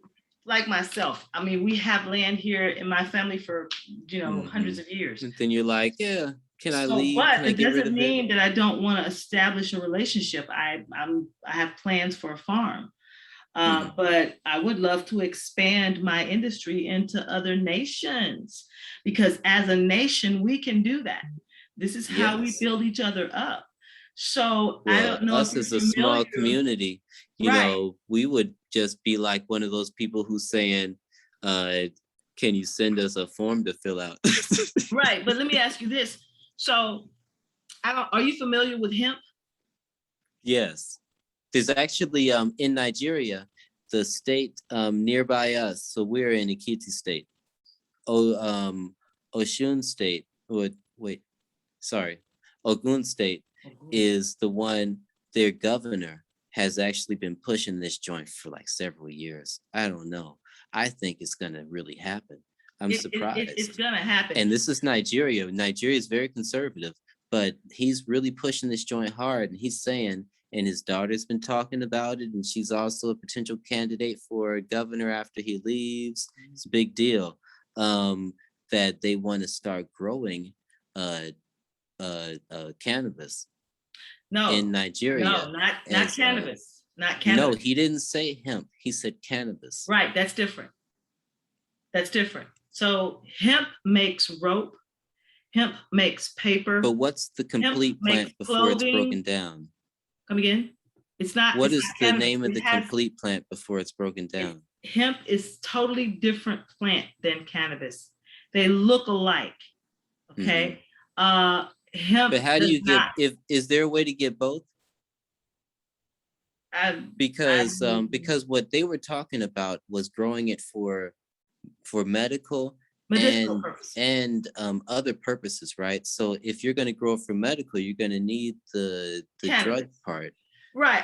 like myself, I mean, we have land here in my family for, hundreds of years. And then you're like, yeah, can I leave? But can I it get rid doesn't of mean it? that I don't want to establish a relationship. I have plans for a farm. But I would love to expand my industry into other nations, because as a nation, we can do that. This is how we build each other up. So I don't know us if as a small community, we would just be like one of those people who's saying, can you send us a form to fill out? Right. But let me ask you this. So are you familiar with hemp? Yes. There's actually in Nigeria, the state nearby us. So we're in Ekiti State, Oshun State. Ogun State. is the one, their governor has actually been pushing this joint for like several years. I don't know. I think it's gonna really happen. I'm It's surprised. gonna happen. And this is Nigeria. Nigeria is very conservative, but he's really pushing this joint hard. And he's saying, and his daughter's been talking about it, and she's also a potential candidate for governor after he leaves. It's a big deal. That they want to start growing uh, cannabis No, in Nigeria. no, not as, cannabis. Not No, cannabis. he didn't say hemp. He said cannabis. Right, that's different. That's different. So hemp makes rope, hemp makes paper. But what's the complete plant makes before it's clothing. broken down? Come again? It's not. What it's is not the cannabis. name of It the has- complete plant before it's broken down? Hemp is totally different plant than cannabis. They look alike. Okay. Hemp. But how do you get, not, if is there a way to get both? Because what they were talking about was growing it for medical medicinal purpose. and other purposes, right? So if you're going to grow it for medical, you're going to need the drug part. Right.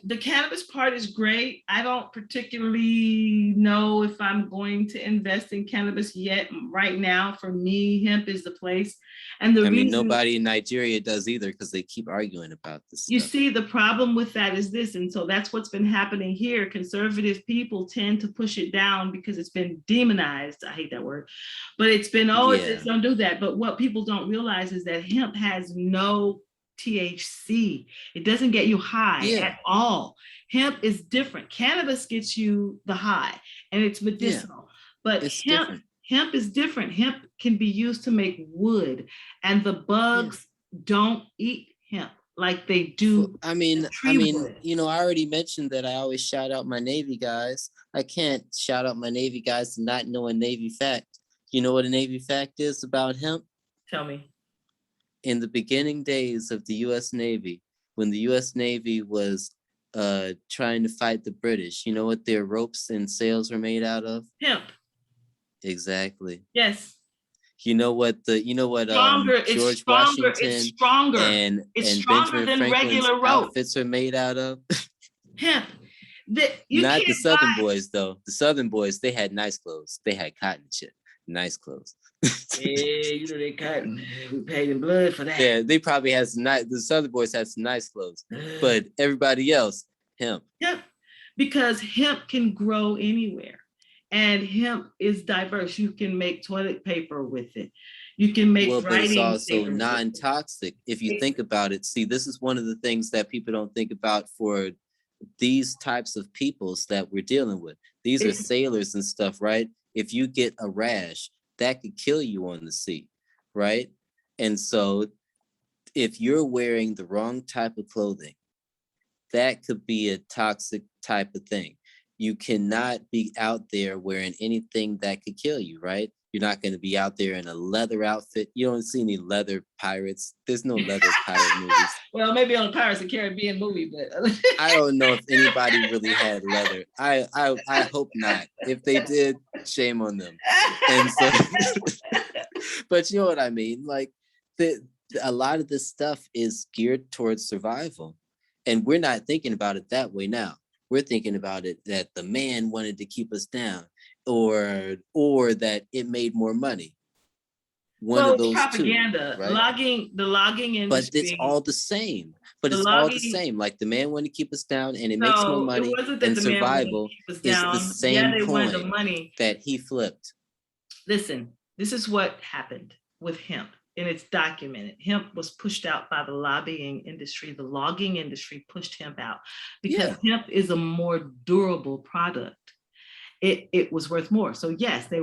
The cannabis part is great. I don't particularly know if I'm going to invest in cannabis yet. Right now, for me, hemp is the place. And the reason, nobody in Nigeria does either, because they keep arguing about this you stuff. see, the problem with that is this, and so that's what's been happening here. Conservative people tend to push it down because it's been demonized. I hate that word, but it's been, it's don't do that. But what people don't realize is that hemp has no THC. It doesn't get you high at all. Hemp is different. Cannabis gets you the high and it's medicinal, but hemp is different. Hemp can be used to make wood, and the bugs don't eat hemp like they do. I mean, you know, I already mentioned that I always shout out my Navy guys. I can't shout out my Navy guys to not know a Navy fact. You know what a Navy fact is about hemp? Tell me. In the beginning days of the U.S. Navy, when the U.S. Navy was trying to fight the British, you know what their ropes and sails were made out of? Hemp. Exactly. Yes. You know what George Washington and Benjamin Franklin's outfits are made out of? Hemp. Not the Southern boys though. The Southern boys, they had nice clothes. They had cotton shit. Nice clothes. Yeah, you know they cotton. We paid in blood for that. Yeah, they probably had some nice. The Southern boys had some nice clothes, but everybody else, hemp. Hemp, because hemp can grow anywhere, and hemp is diverse. You can make toilet paper with it. You can make but it's also paper non-toxic if you think about it. See, this is one of the things that people don't think about for these types of peoples that we're dealing with. These are sailors and stuff, right? If you get a rash, that could kill you on the sea, right? And so if you're wearing the wrong type of clothing, that could be a toxic type of thing. You cannot be out there wearing anything that could kill you, right? You're not going to be out there in a leather outfit. You don't see any leather pirates. There's no leather pirate movies. Well, maybe on the Pirates of the Caribbean movie, but I don't know if anybody really had leather. I hope not. If they did, shame on them. And so, but you know what I mean? Like a lot of this stuff is geared towards survival, and we're not thinking about it that way now. We're thinking about it that the man wanted to keep us down, or that it made more money. One of those propaganda, two, right? the logging industry. But it's all the same. All the same. Like the man wanted to keep us down, and it makes more money. And survival is the same coin that he flipped. Listen, this is what happened with hemp, and it's documented. Hemp was pushed out by the lobbying industry. The logging industry pushed hemp out because hemp is a more durable product. It was worth more. So yes, they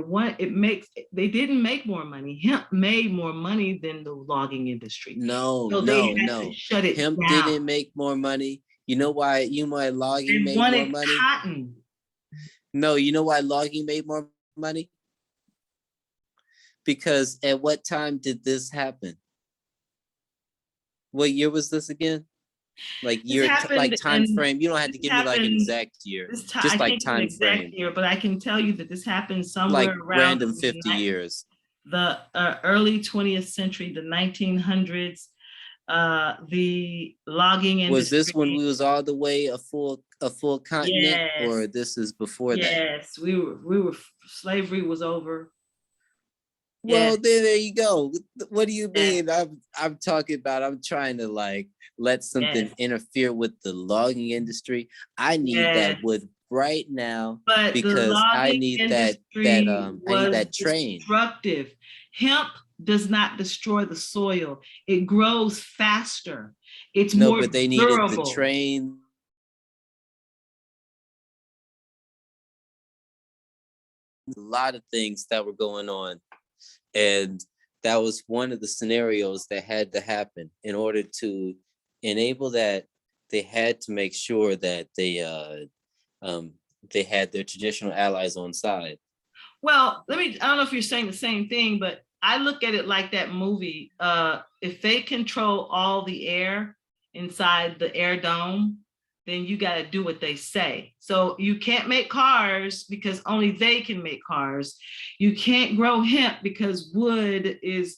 didn't make more money. Hemp made more money than the logging industry. No. Shut it Hemp down. didn't make more money. You know why logging made more money? Cotton. No, you know why logging made more money? Because at what time did this happen? What year was this again? Like time frame. You don't have to give me like an exact year. Just like time frame. Year, but I can tell you that this happened somewhere like around random 50 years. The early 20th century, the 1900s. the logging Was this when industry. we was all the way a full continent, Yes, or this is before that? yes, we were slavery was over. Yes, Well, there you go. What do you yes, mean? I'm talking about I'm trying to like let something yes, interfere with the logging industry. I need yes. that wood right now But the because I logging need industry I need was that train. destructive. Hemp does not destroy the soil. It grows faster. It's No, more but they needed the durable. train, a lot of things that were going on. And that was one of the scenarios that had to happen in order to enable that. They had to make sure that um, they had their traditional allies on side. Well, I don't know if you're saying the same thing, but I look at it like that movie. If they control all the air inside the air dome, then you got to do what they say. So you can't make cars because only they can make cars. You can't grow hemp because wood is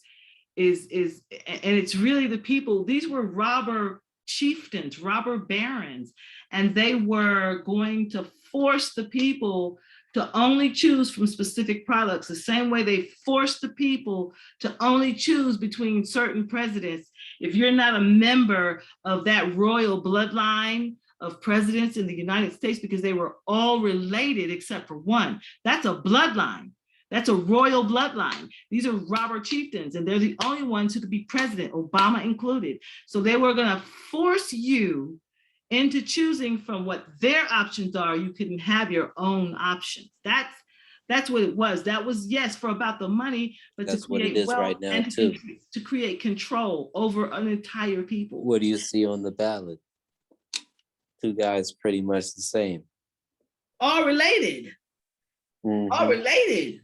and it's really the people. These were robber chieftains, robber barons, and they were going to force the people to only choose from specific products, the same way they forced the people to only choose between certain presidents. If you're not a member of that royal bloodline of presidents in the United States, because they were all related except for one, that's a bloodline. That's a royal bloodline. These are robber chieftains, and they're the only ones who could be president, Obama included. So they were going to force you into choosing from what their options are. You couldn't have your own options. That's what it was. That was, yes, for about the money, but to That's what it create is wealth right now and too. to create control over an entire people. What do you see on the ballot? Two guys pretty much the same. All related. All Mm-hmm. related.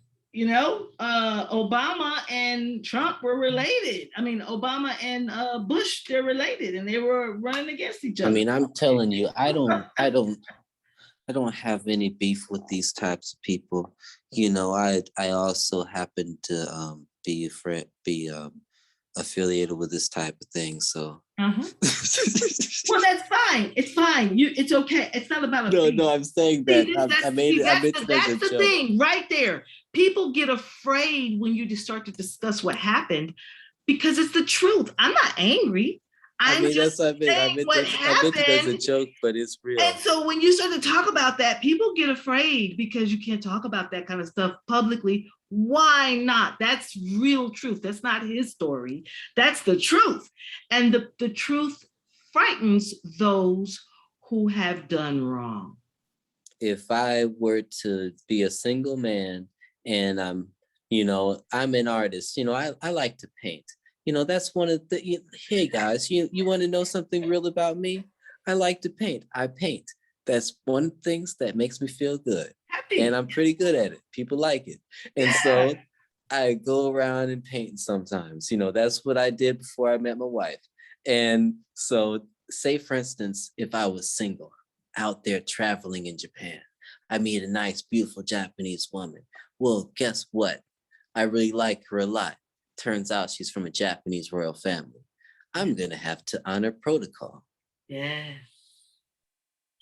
Obama and Trump were related. I mean, Obama and Bush, they're related, and they were running against each I other. mean, I'm telling you, I don't have any beef with these types of people. You know, I also happen to be affiliated with this type of thing. So Uh-huh. Well, that's fine. It's fine. It's okay. It's not about a no, beef. no, I'm saying See, that I made see, it. I meant it as a that's the joke. thing right there. People get afraid when you just start to discuss what happened because it's the truth. I'm not angry. I I'm mean, just that's what I meant. saying what I meant it as a happened. joke, but it's And real. so when you start to talk about that, people get afraid because you can't talk about that kind of stuff publicly. Why not? That's real truth. That's not his story. That's the truth. And the truth frightens those who have done wrong. If I were to be a single man and I'm an artist, I like to paint. That's one of the, hey guys, you want to know something real about me? I like to paint. I paint. That's one of the things that makes me feel good. And Happy. I'm pretty good at it. People like it. And Yeah. so I go around and paint sometimes. That's what I did before I met my wife. And so, say for instance, if I was single, out there traveling in Japan, I meet a nice, beautiful Japanese woman. Well, guess what? I really like her a lot. Turns out she's from a Japanese royal family. I'm going to have to honor protocol. Yeah.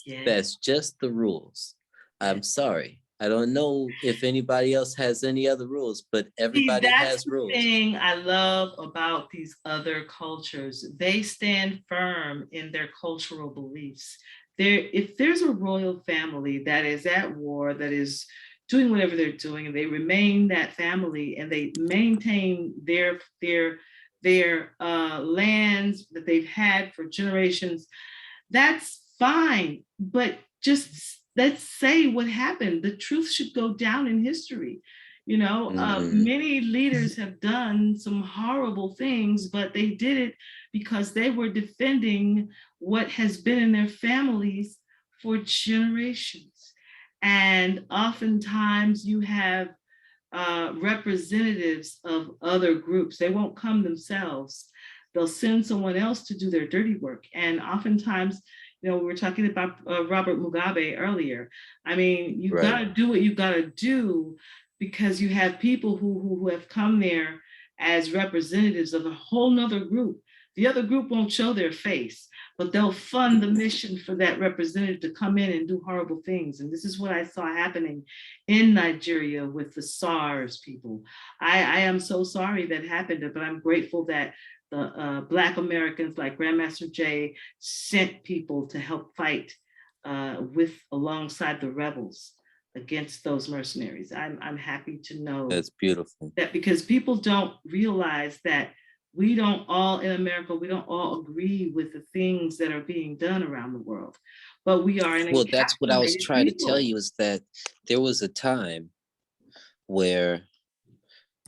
Yeah. That's just the rules. Yeah. I'm sorry. I don't know if anybody else has any other rules, but See, everybody that's has the rules. thing I love about these other cultures. They stand firm in their cultural beliefs. If there's a royal family that is at war, that is doing whatever they're doing, and they remain that family and they maintain their lands that they've had for generations, that's fine. But just let's say what happened. The truth should go down in history. Many leaders have done some horrible things, but they did it because they were defending what has been in their families for generations. And oftentimes you have representatives of other groups. They won't come themselves. They'll send someone else to do their dirty work. And oftentimes, we were talking about Robert Mugabe earlier. I mean, you got to do what you got to do because you have people who have come there as representatives of a whole nother group. The other group won't show their face, but they'll fund the mission for that representative to come in and do horrible things. And this is what I saw happening in Nigeria with the SARS people. I am so sorry that happened, but I'm grateful that the Black Americans like Grandmaster Jay sent people to help fight with alongside the rebels against those mercenaries. I'm happy to know That's beautiful. that, because people don't realize that we don't all in America, we don't all agree with the things that are being done around the world, but we are an Well, that's what I was encapsulated trying to tell people. you, is that there was a time where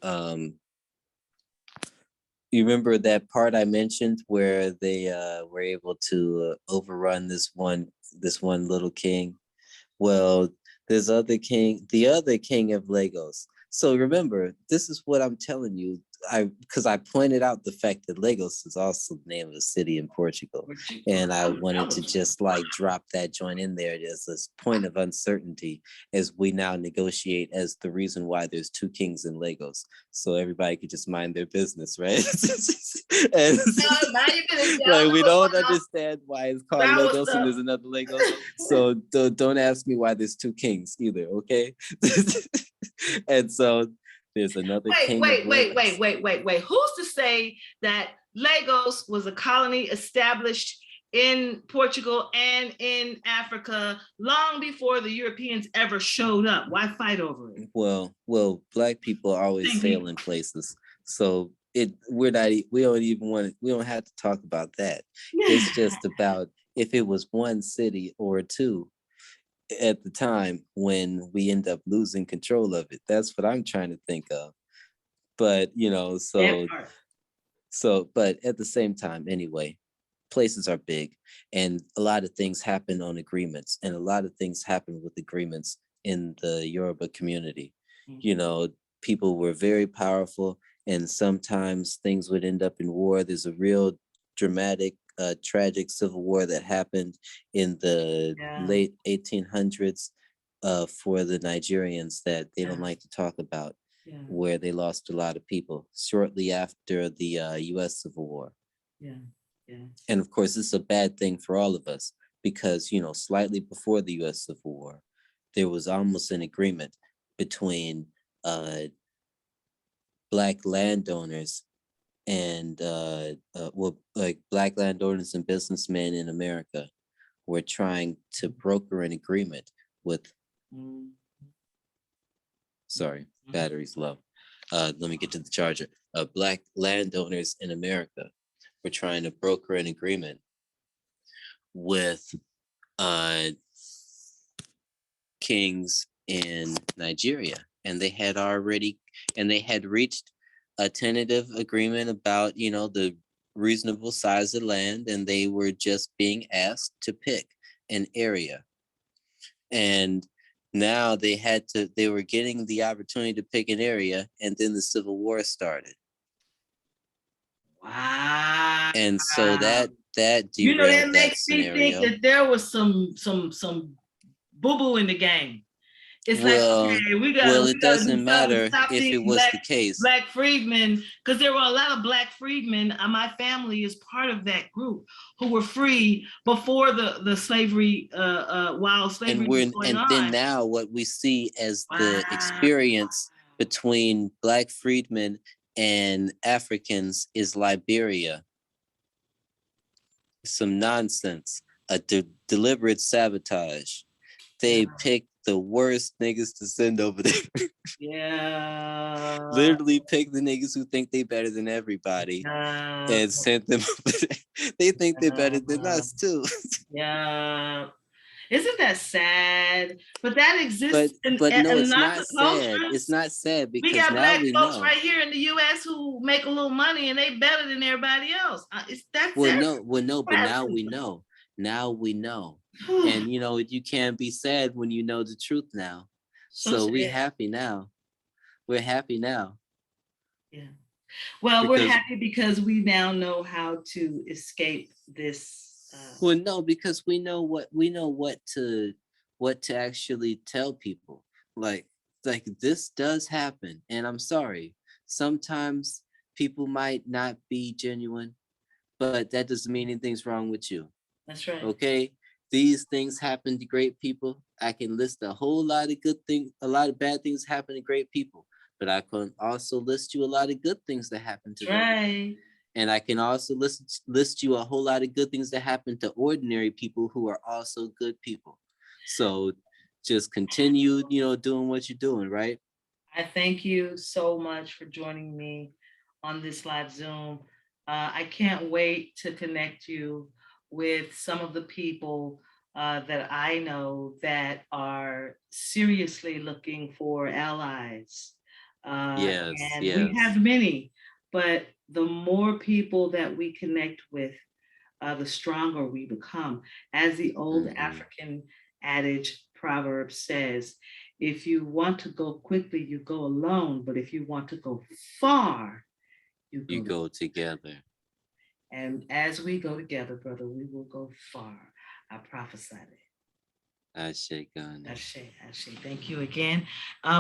um you remember that part I mentioned where they were able to overrun this one little king. Well, there's the other king of Lagos. So remember, this is what I'm telling you. Because I pointed out the fact that Lagos is also the name of a city in Portugal, and I wanted to just like drop that joint in there as a point of uncertainty as we now negotiate as the reason why there's two kings in Lagos, so everybody could just mind their business, right? And like we don't understand why it's called Lagos and there's another Lagos, so don't ask me why there's two kings either, okay? And so there's another king. Wait. Who's to say that Lagos was a colony established in Portugal and in Africa long before the Europeans ever showed up? Why fight over it? Well, Black people always fail in places, so we don't have to talk about that. It's just about if it was one city or two at the time when we end up losing control of it. That's what I'm trying to think of. But but at the same time, anyway, places are big, and a lot of things happen on agreements, and a lot of things happen with agreements in the Yoruba community. People were very powerful, and sometimes things would end up in war. There's a real dramatic, tragic civil war that happened in the late 1800s for the Nigerians that they don't like to talk about, where they lost a lot of people shortly after the US Civil War. And of course, this is a bad thing for all of us because, slightly before the US Civil War, there was almost an agreement between Black landowners and Black landowners and businessmen in America were trying to broker an agreement with, sorry, battery's low. Let me get to the charger. Black landowners in America were trying to broker an agreement with kings in Nigeria, and they had reached a tentative agreement about the reasonable size of land, and they were just being asked to pick an area. And now they were getting the opportunity to pick an area, and then the Civil War started. Wow. And so that derailed that makes me think that there was some boo-boo in the game. It's it doesn't matter if it was the case. Black freedmen, because there were a lot of Black freedmen. My family is part of that group who were free before the slavery, while slavery was going on. And then now what we see as the experience between Black freedmen and Africans is Liberia. Some nonsense, a deliberate sabotage. They picked the worst niggas to send over there. Literally pick the niggas who think they better than everybody and sent them over there. They think they're better than us too. Isn't that sad? But that exists. But no, it's not sad. It's not sad because we got Black folks right here in the U.S. who make a little money and they better than everybody else. But now we know. Now we know. And you can't be sad when you know the truth now. So we're happy now. We're happy now. Yeah. Well, we're happy because we now know how to escape this. Because we know what to actually tell people. Like this does happen, and I'm sorry. Sometimes people might not be genuine, but that doesn't mean anything's wrong with you. That's right. Okay, these things happen to great people. I can list a whole lot of good things, a lot of bad things happen to great people, but I can also list you a lot of good things that happen to That's them. right. And I can also list you a whole lot of good things that happen to ordinary people who are also good people. So just continue, doing what you're doing, right? I thank you so much for joining me on this live Zoom. I can't wait to connect you with some of the people that I know that are seriously looking for allies. Yes, And we yes. have many, but the more people that we connect with, the stronger we become. As the old African adage proverb says, if you want to go quickly, you go alone. But if you want to go far, you You go together. go together. And as we go together, brother, we will go far. I prophesy that. I shake on it. Ashe. Thank you again.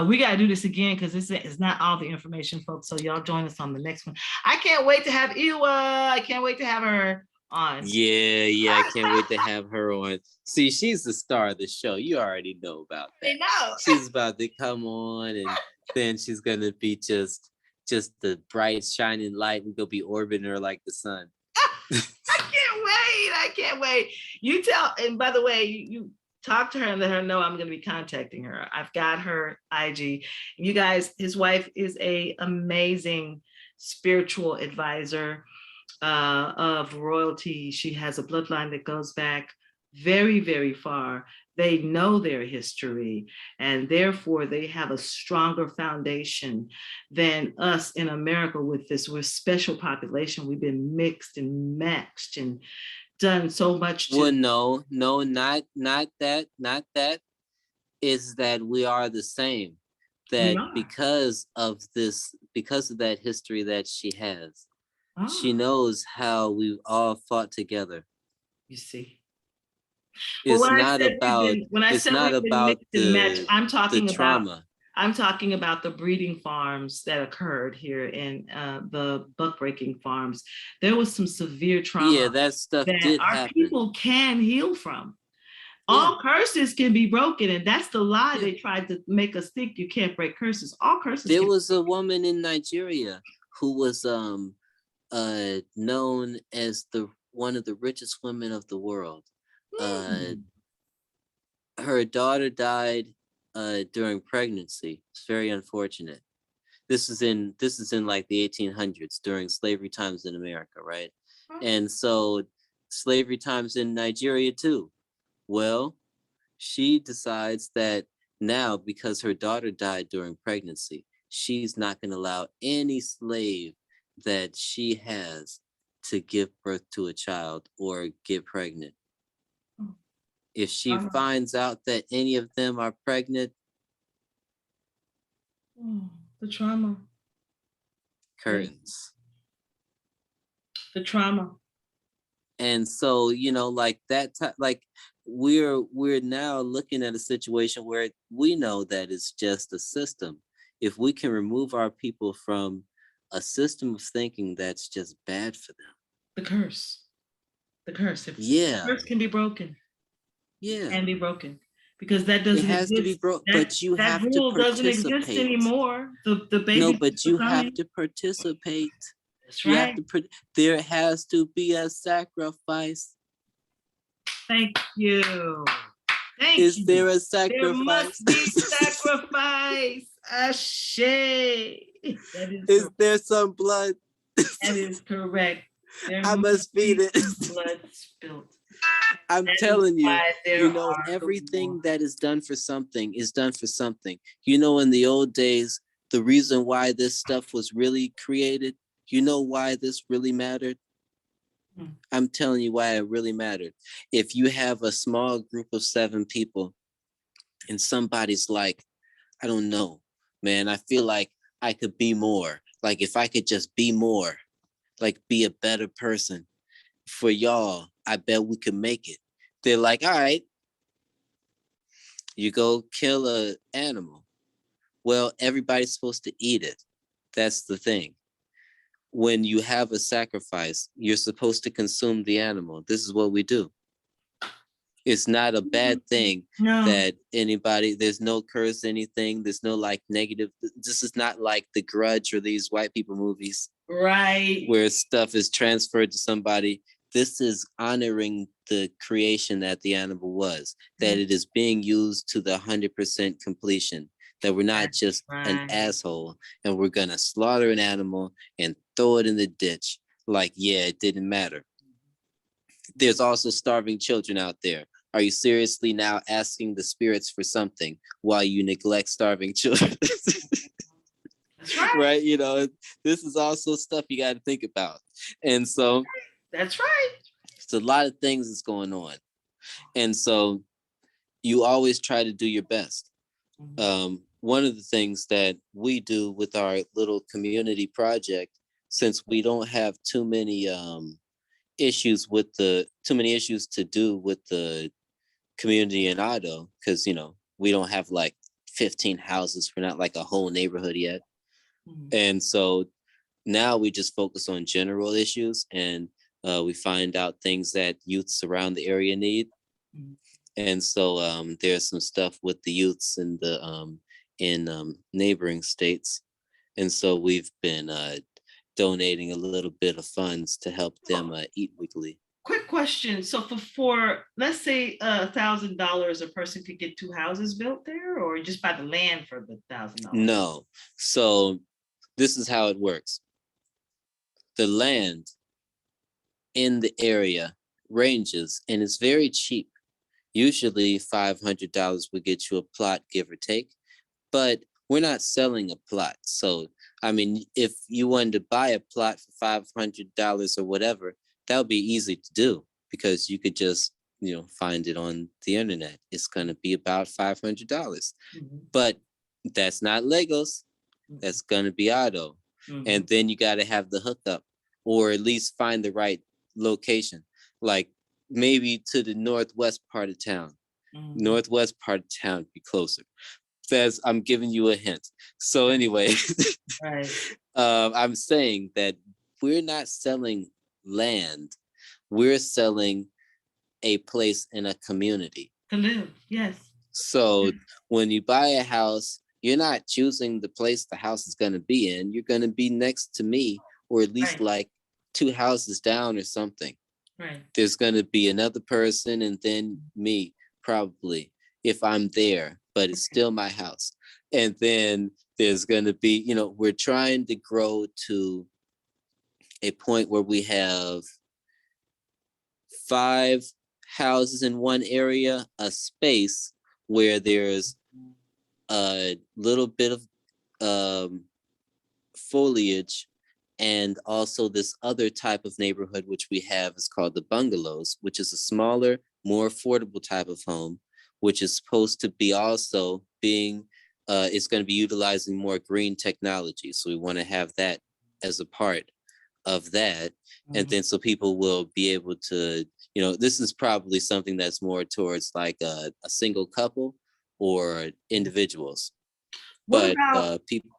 We got to do this again because this is not all the information, folks. So y'all join us on the next one. I can't wait to have Iwa. I can't wait to have her on. Yeah, I can't wait to have her on. See, she's the star of the show. You already know about that. I know. She's about to come on, and then she's gonna be just the bright shining light. We're gonna be orbiting her like the sun. I can't wait. You tell, and by the way, you talk to her and let her know I'm going to be contacting her. I've got her IG. You guys, his wife is a amazing spiritual advisor of royalty. She has a bloodline that goes back very, very far. They know their history, and therefore they have a stronger foundation than us in America with this. We're a special population. We've been mixed and matched and done so much to. Well, no, not that. Is that we are the same. That because of that history that she has, she knows how we all fought together. You see. It's not about the I'm talking the trauma. About, I'm talking about the breeding farms that occurred here in the buck breaking farms. There was some severe trauma. Yeah, that stuff did our happen. People can heal from. All curses can be broken, and that's the lie they tried to make us think. You can't break curses. All curses. There was a woman in Nigeria who was known as one of the richest women of the world. Her daughter died during pregnancy. It's very unfortunate. This is in like the 1800s during slavery times in America, right? And so slavery times in Nigeria too. Well, she decides that now, because her daughter died during pregnancy, she's not going to allow any slave that she has to give birth to a child or get pregnant. If she finds out that any of them are pregnant, the trauma. Curtains. The trauma. And so, like that, like we're now looking at a situation where we know that it's just a system. If we can remove our people from a system of thinking that's just bad for them. The curse. The curse. If the curse can be broken. Yeah. It can be broken. Because that doesn't exist. It has to be broken, but you have to participate. That rule doesn't exist anymore. The baby. No, but you have to participate. That's right. There has to be a sacrifice. Thank you. Is there a sacrifice? There must be sacrifice. Ashe. Is there some blood? That is correct. I must feed it. Blood spilled. I'm telling you, everything that is done for something is done for something. In the old days, the reason why this stuff was really created, why this really mattered? I'm telling you why it really mattered. If you have a small group of 7 people and somebody's like, I don't know, man, I feel like I could be more. Like if I could just be more, like be a better person for y'all, I bet we could make it. They're like, all right, you go kill an animal. Well, everybody's supposed to eat it. That's the thing. when you have a sacrifice, you're supposed to consume the animal. This is what we do. It's not a bad thing that there's no curse, anything. There's no like negative. This is not like The Grudge or these white people movies. Right. Where stuff is transferred to somebody. This is honoring the creation that the animal was, that it is being used to the 100% completion, that we're not just an asshole and we're going to slaughter an animal and throw it in the ditch. Like, yeah, it didn't matter. There's also starving children out there. Are you seriously now asking the spirits for something while you neglect starving children? That's right. Right? You know, this is also stuff you got to think about. And so that's right. It's a lot of things that's going on. And so you always try to do your best. One of the things that we do with our little community project, since we don't have too many issues to do with the community in Otto, because we don't have like 15 houses. We're not like a whole neighborhood yet. And so now we just focus on general issues, and we find out things that youths around the area need. And so there's some stuff with the youths in the neighboring states. And so we've been donating a little bit of funds to help them eat weekly. Quick question. So for let's say $1,000, a person could get 2 houses built there, or just buy the land for the $1,000? No. So this is how it works. The land in the area ranges, and it's very cheap. Usually $500 would get you a plot, give or take, but we're not selling a plot. So, I mean, if you wanted to buy a plot for $500 or whatever, that would be easy to do, because you could just, find it on the internet. It's going to be about $500. But that's not Legos. That's going to be Otto. And then you got to have the hookup, or at least find the right location, like maybe to the northwest part of town. Northwest part of town be closer. I'm giving you a hint. So anyway, right. I'm saying that we're not selling land. We're selling a place in a community to live. Yes. So when you buy a house, you're not choosing the place the house is going to be in. You're going to be next to me, or at least like 2 houses down or something. Right. There's going to be another person, and then me, probably, if I'm there, but it's still my house. And then there's going to be, we're trying to grow to a point where we have 5 houses in one area, a space where there's a little bit of foliage, and also this other type of neighborhood which we have is called the bungalows, which is a smaller, more affordable type of home, which is supposed to be also being it's going to be utilizing more green technology. So we want to have that as a part of that. And then so people will be able to, this is probably something that's more towards like a single couple or individuals. What But about people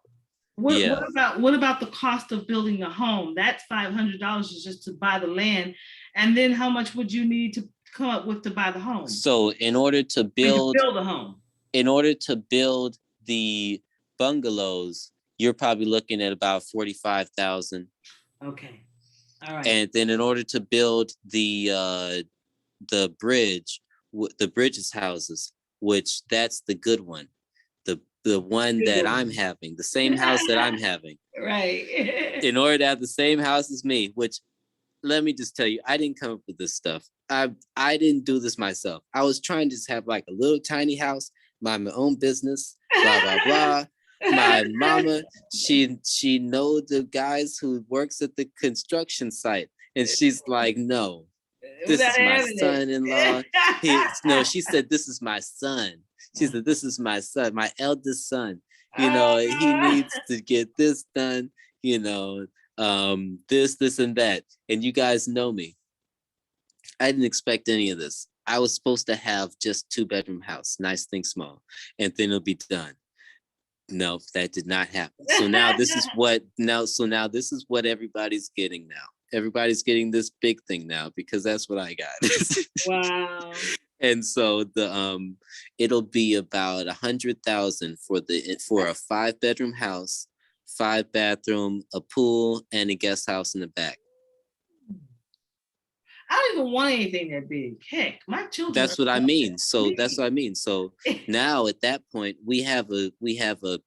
what about the cost of building a home? That's $500 is just to buy the land. And then how much would you need to come up with to buy the home? So in order to build a home, in order to build the bungalows, you're probably looking at about $45,000. Okay. All right. And then in order to build the bridges houses, which that's the good one, the one that I'm having, the same house that I'm having. Right. In order to have the same house as me, which let me just tell you, I didn't come up with this stuff. I didn't do this myself. I was trying to just have like a little tiny house, mind my own business, blah, blah, blah. My mama, she know the guys who works at the construction site. And she's like, no, this is my son-in-law. She said, this is my son. She said, this is my son, my eldest son. He needs to get this done, this and that. And you guys know me. I didn't expect any of this. I was supposed to have just 2-bedroom house, nice thing, small, and then it'll be done. No, that did not happen. So now this is what everybody's getting now. Everybody's getting this big thing now because that's what I got. Wow. And so it'll be about 100,000 for a 5-bedroom house, 5-bathroom, a pool, and a guest house in the back. I don't even want anything that big. Heck, my children. That's what I mean. So that's what I mean. So now at that point, we have a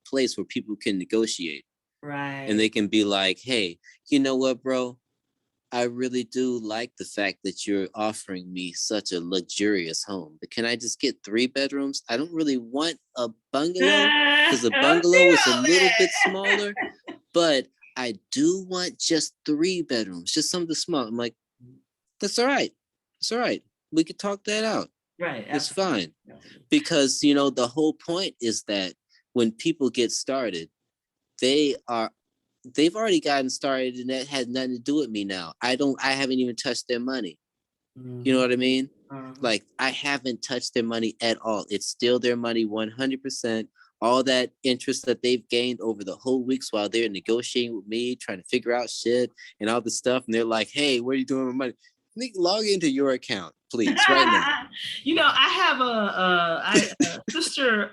place where people can negotiate. Right. And they can be like, hey, you know what, bro? I really do like the fact that you're offering me such a luxurious home, but can I just get 3 bedrooms? I don't really want a bungalow because a bungalow is a little bit smaller, but I do want just 3 bedrooms, just something small. I'm like, that's all right. It's all right. We could talk that out. Right. It's fine. Because, the whole point is that when people get started, they've already gotten started and that had nothing to do with me now. I haven't even touched their money. Mm-hmm. You know what I mean? Like I haven't touched their money at all. It's still their money 100%. All that interest that they've gained over the whole weeks while they're negotiating with me, trying to figure out shit and all this stuff. And they're like, hey, what are you doing with money? Log into your account, please, right now. I have a sister,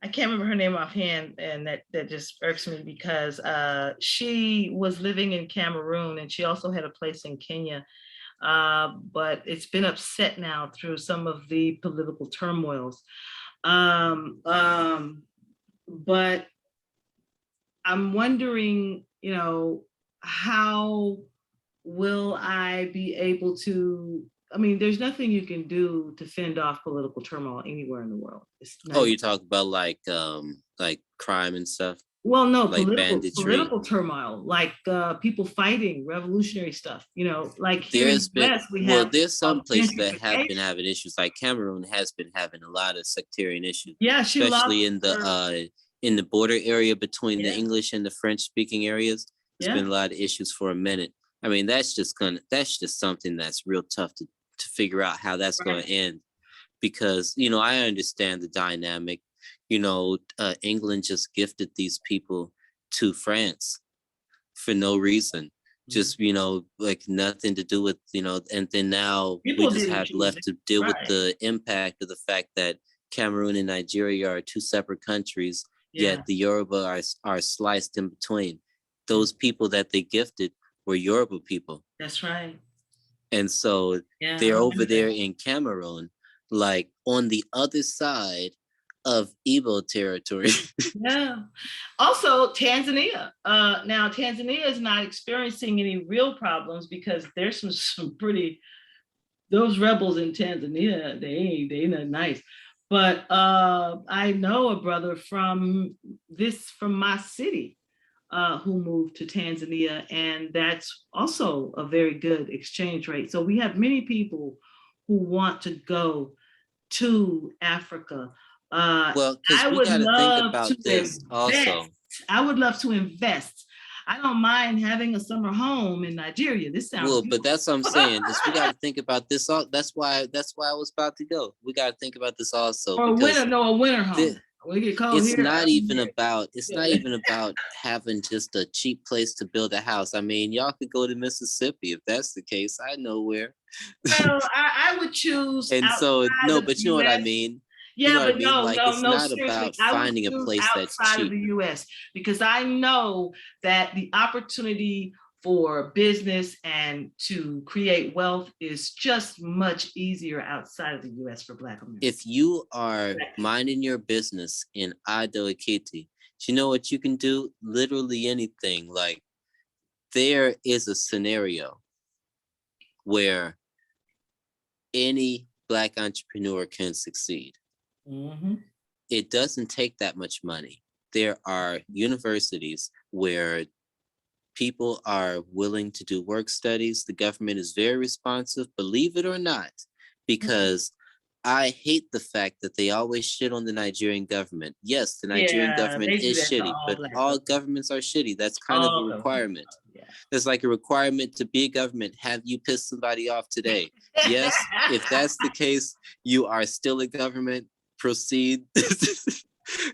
I can't remember her name offhand, and that just irks me because she was living in Cameroon and she also had a place in Kenya, but it's been upset now through some of the political turmoils. But I'm wondering, how will I be able to? I mean, there's nothing you can do to fend off political turmoil anywhere in the world. You talk about like crime and stuff? Well, no, like political turmoil, like people fighting, revolutionary stuff. Like here in the US, there's some places that have been having issues. Like Cameroon has been having a lot of sectarian issues. Yeah, especially in the border area between the English and the French speaking areas. There's been a lot of issues for a minute. I mean, that's just something that's real tough to figure out how that's going to end, because I understand the dynamic. England just gifted these people to France for no reason, just like nothing to do with and then now we just have left to deal with the impact of the fact that Cameroon and Nigeria are 2 separate countries, yet the Yoruba are sliced in between. Those people that they gifted were Yoruba people. That's right. And so they're over there in Cameroon, like on the other side of Igbo territory. Yeah. Also, Tanzania. Now, Tanzania is not experiencing any real problems because there's some pretty, those rebels in Tanzania, they ain't that nice. But I know a brother from my city who moved to Tanzania, and that's also a very good exchange rate. So we have many people who want to go to Africa. Well, because we got to think about this also. I would love to invest. I don't mind having a summer home in Nigeria. This sounds well, but that's what I'm saying. Is we got to think about this. That's why I was about to go. We got to think about this also. Or a winter home. It's not even about having just a cheap place to build a house. I mean, y'all could go to Mississippi if that's the case. I know where. Well, I would choose. And so no, but you know what I mean. Yeah, but no, it's not about finding a place that's cheap. Of the U.S. because I know that the opportunity for business and to create wealth is just much easier outside of the U.S. for Black Americans. If you are minding your business in Ado Ekiti, you know what you can do? Literally anything. Like there is a scenario where any Black entrepreneur can succeed. Mm-hmm. It doesn't take that much money. There are universities where people are willing to do work studies. The government is very responsive, believe it or not, because I hate the fact that they always shit on the Nigerian government. Yes, the Nigerian government is shitty, but all governments are shitty. That's kind of a requirement. It's like a requirement to be a government. Have you pissed somebody off today? Yes, if that's the case, you are still a government. Proceed.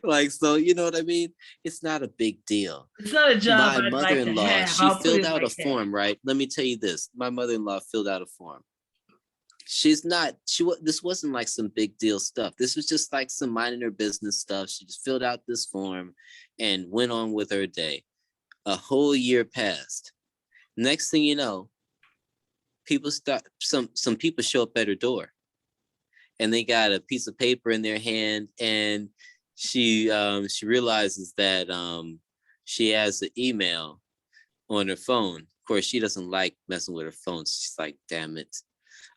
Like, so you know what I mean? It's not a big deal. It's not a job My I'd like to mother-in-law, have. she I'll put filled it out a like that. form, right? Let me tell you this. My mother-in-law filled out a form. She's not, this wasn't like some big deal stuff. This was just like some minding her business stuff. She just filled out this form and went on with her day. A whole year passed. Next thing you know, people start, some people show up at her door and they got a piece of paper in their hand, and she realizes that she has an email on her phone. Of course, she doesn't like messing with her phone. So she's like, damn it.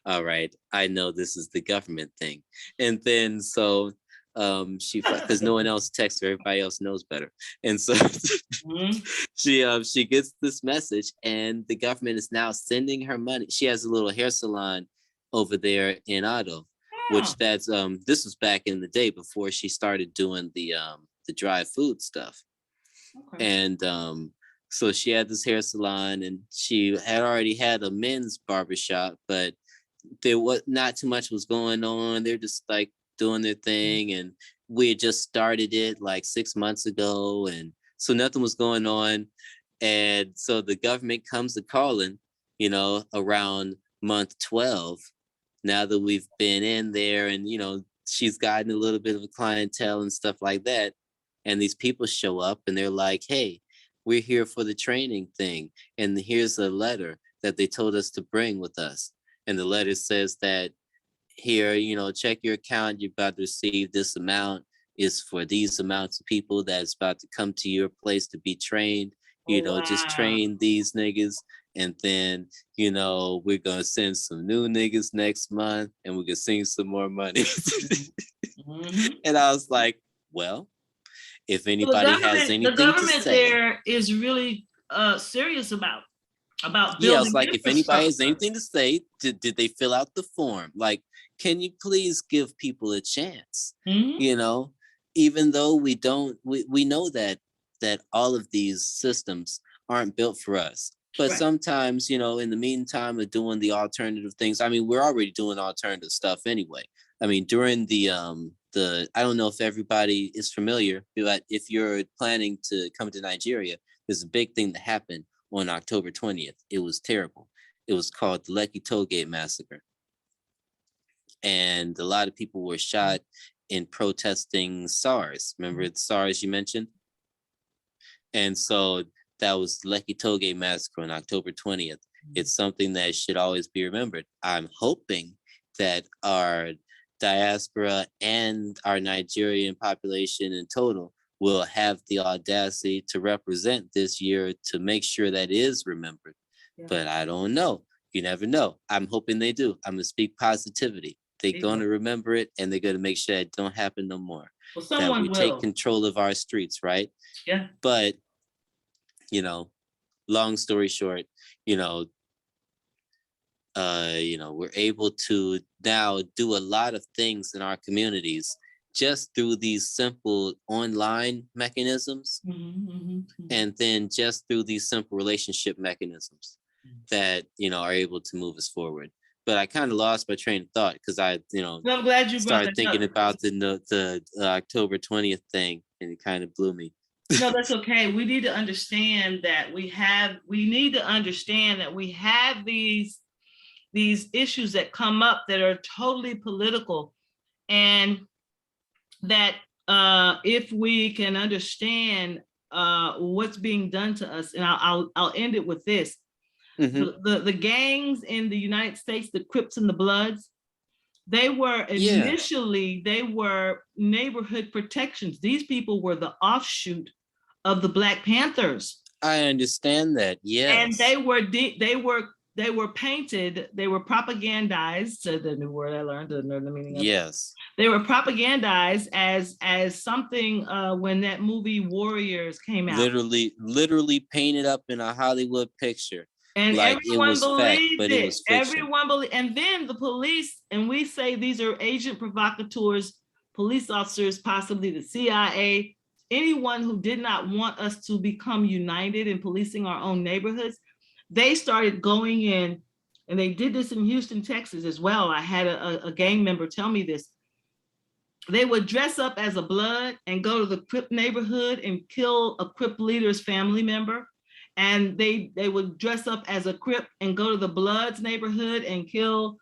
All right, I know this is the government thing. And then so she, because no one else texts her, everybody else knows better. And so Mhm. she gets this message, and the government is now sending her money. She has a little hair salon over there in Otto, Oh, which that's this was back in the day before she started doing the dry food stuff. okay. And so she had this hair salon, and she had already had a men's barbershop, but there was not too much was going on. They're just like doing their thing, and we had just started it like 6 months ago, and so nothing was going on. And so the government comes to calling, around month 12. Now that we've been in there, and she's gotten a little bit of a clientele and stuff like that, and these people show up and they're like, hey, we're here for the training thing, and here's a letter that they told us to bring with us. And the letter says that here, check your account. You're about to receive this amount. Is for these amounts of people that's about to come to your place to be trained. Oh, Just wow. train these niggas. And then, we're going to send some new niggas next month, and we're going to send some more money. Mhm. And I was like, well, if So anybody has the anything to government say, there is really serious about yeah, I was building like, if anybody has infrastructure. anything to say, did they fill out the form? Like, can you please give people a chance? Mhm. You know, even though we know that all of these systems aren't built for us. But Right. sometimes, in the meantime of doing the alternative things, I mean, we're already doing alternative stuff anyway. I mean, during the I don't know if everybody is familiar, but if you're planning to come to Nigeria, there's a big thing that happened on October 20th. It was terrible. It was called the Lekki Tollgate Massacre. And a lot of people were shot in protesting SARS. Remember the SARS you mentioned? And so that was Lekki Tollgate Massacre on October 20th. It's something that should always be remembered. I'm hoping that our diaspora and our Nigerian population in total will have the audacity to represent this year to make sure that is remembered. Yeah. But I don't know. You never know. I'm hoping they do. I'm gonna speak positivity. They're gonna remember it, and they're gonna make sure it don't happen no more. Well, That someone we take will. control of our streets, right? Yeah. But long story short, you know, we're able to now do a lot of things in our communities just through these simple online mechanisms, and then just through these simple relationship mechanisms that are able to move us forward. But I kind of lost my train of thought because I Well, I'm glad you brought started that thinking up. about the October 20th thing, and it kind of blew me. No, that's okay. We need to understand that we need to understand that we have these issues that come up that are totally political, and that if we can understand what's being done to us, and I'll end it with this. The gangs in the United States, the Crips and the Bloods, they were initially they were neighborhood protections. These people were the offshoot of the Black Panthers. I understand that. Yes. And they were painted, they were propagandized, the new word I learned, the meaning of yes. They were propagandized as something when that movie Warriors came out. Literally painted up in a Hollywood picture. And like it was fact, but it was fiction. Everyone believed. And then the police, and we say these are agent provocateurs, police officers, possibly the CIA, anyone who did not want us to become united in policing our own neighborhoods, they started going in, and they did this in Houston, Texas as well. I had a gang member tell me this. They would dress up as a blood and go to the Crip neighborhood and kill a Crip leader's family member. And they would dress up as a Crip and go to the Bloods neighborhood and kill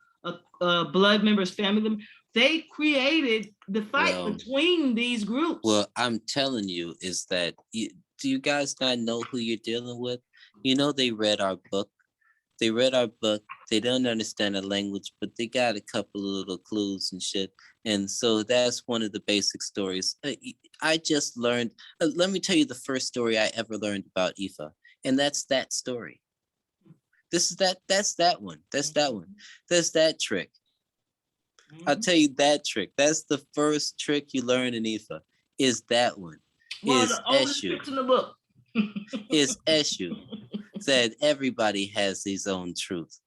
a Blood member's family member. They created the fight between these groups. Well, I'm telling you, is that do you guys not know who you're dealing with? You know, they read our book. They read our book. They don't understand the language, but they got a couple of little clues and shit. And so that's one of the basic stories. I just learned, let me tell you the first story I ever learned about Ifa. And that's that story. That's that one. That's that one. That's that trick. I'll tell you that trick. That's the first trick you learn in Ifa. Is that one. Is Eshu. In the book. Is Eshu. Said everybody has his own truth.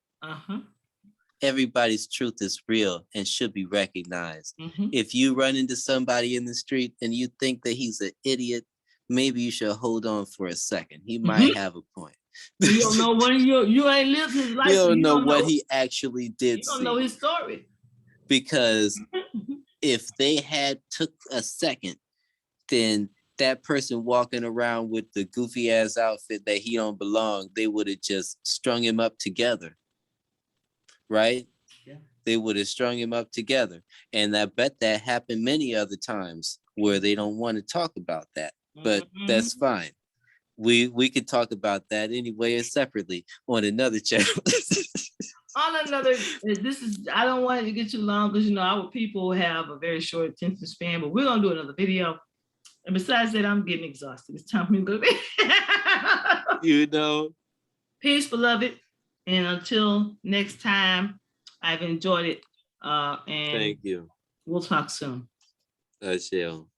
Everybody's truth is real and should be recognized. If you run into somebody in the street and you think that he's an idiot, maybe you should hold on for a second. He might have a point. You don't know what you ain't lived his life. You don't know what he actually did. You don't know his story. Because if they had took a second, then that person walking around with the goofy ass outfit that he don't belong, they would have just strung him up together. Right? Yeah. They would have strung him up together. And I bet that happened many other times where they don't want to talk about that. But that's fine. We could talk about that anyway separately on another channel. On another, I don't want it to get too long because our people have a very short attention span, but we're gonna do another video. And besides that, I'm getting exhausted. It's time for me to go to bed. Peace, beloved. And until next time, I've enjoyed it. And thank you. We'll talk soon. I shall.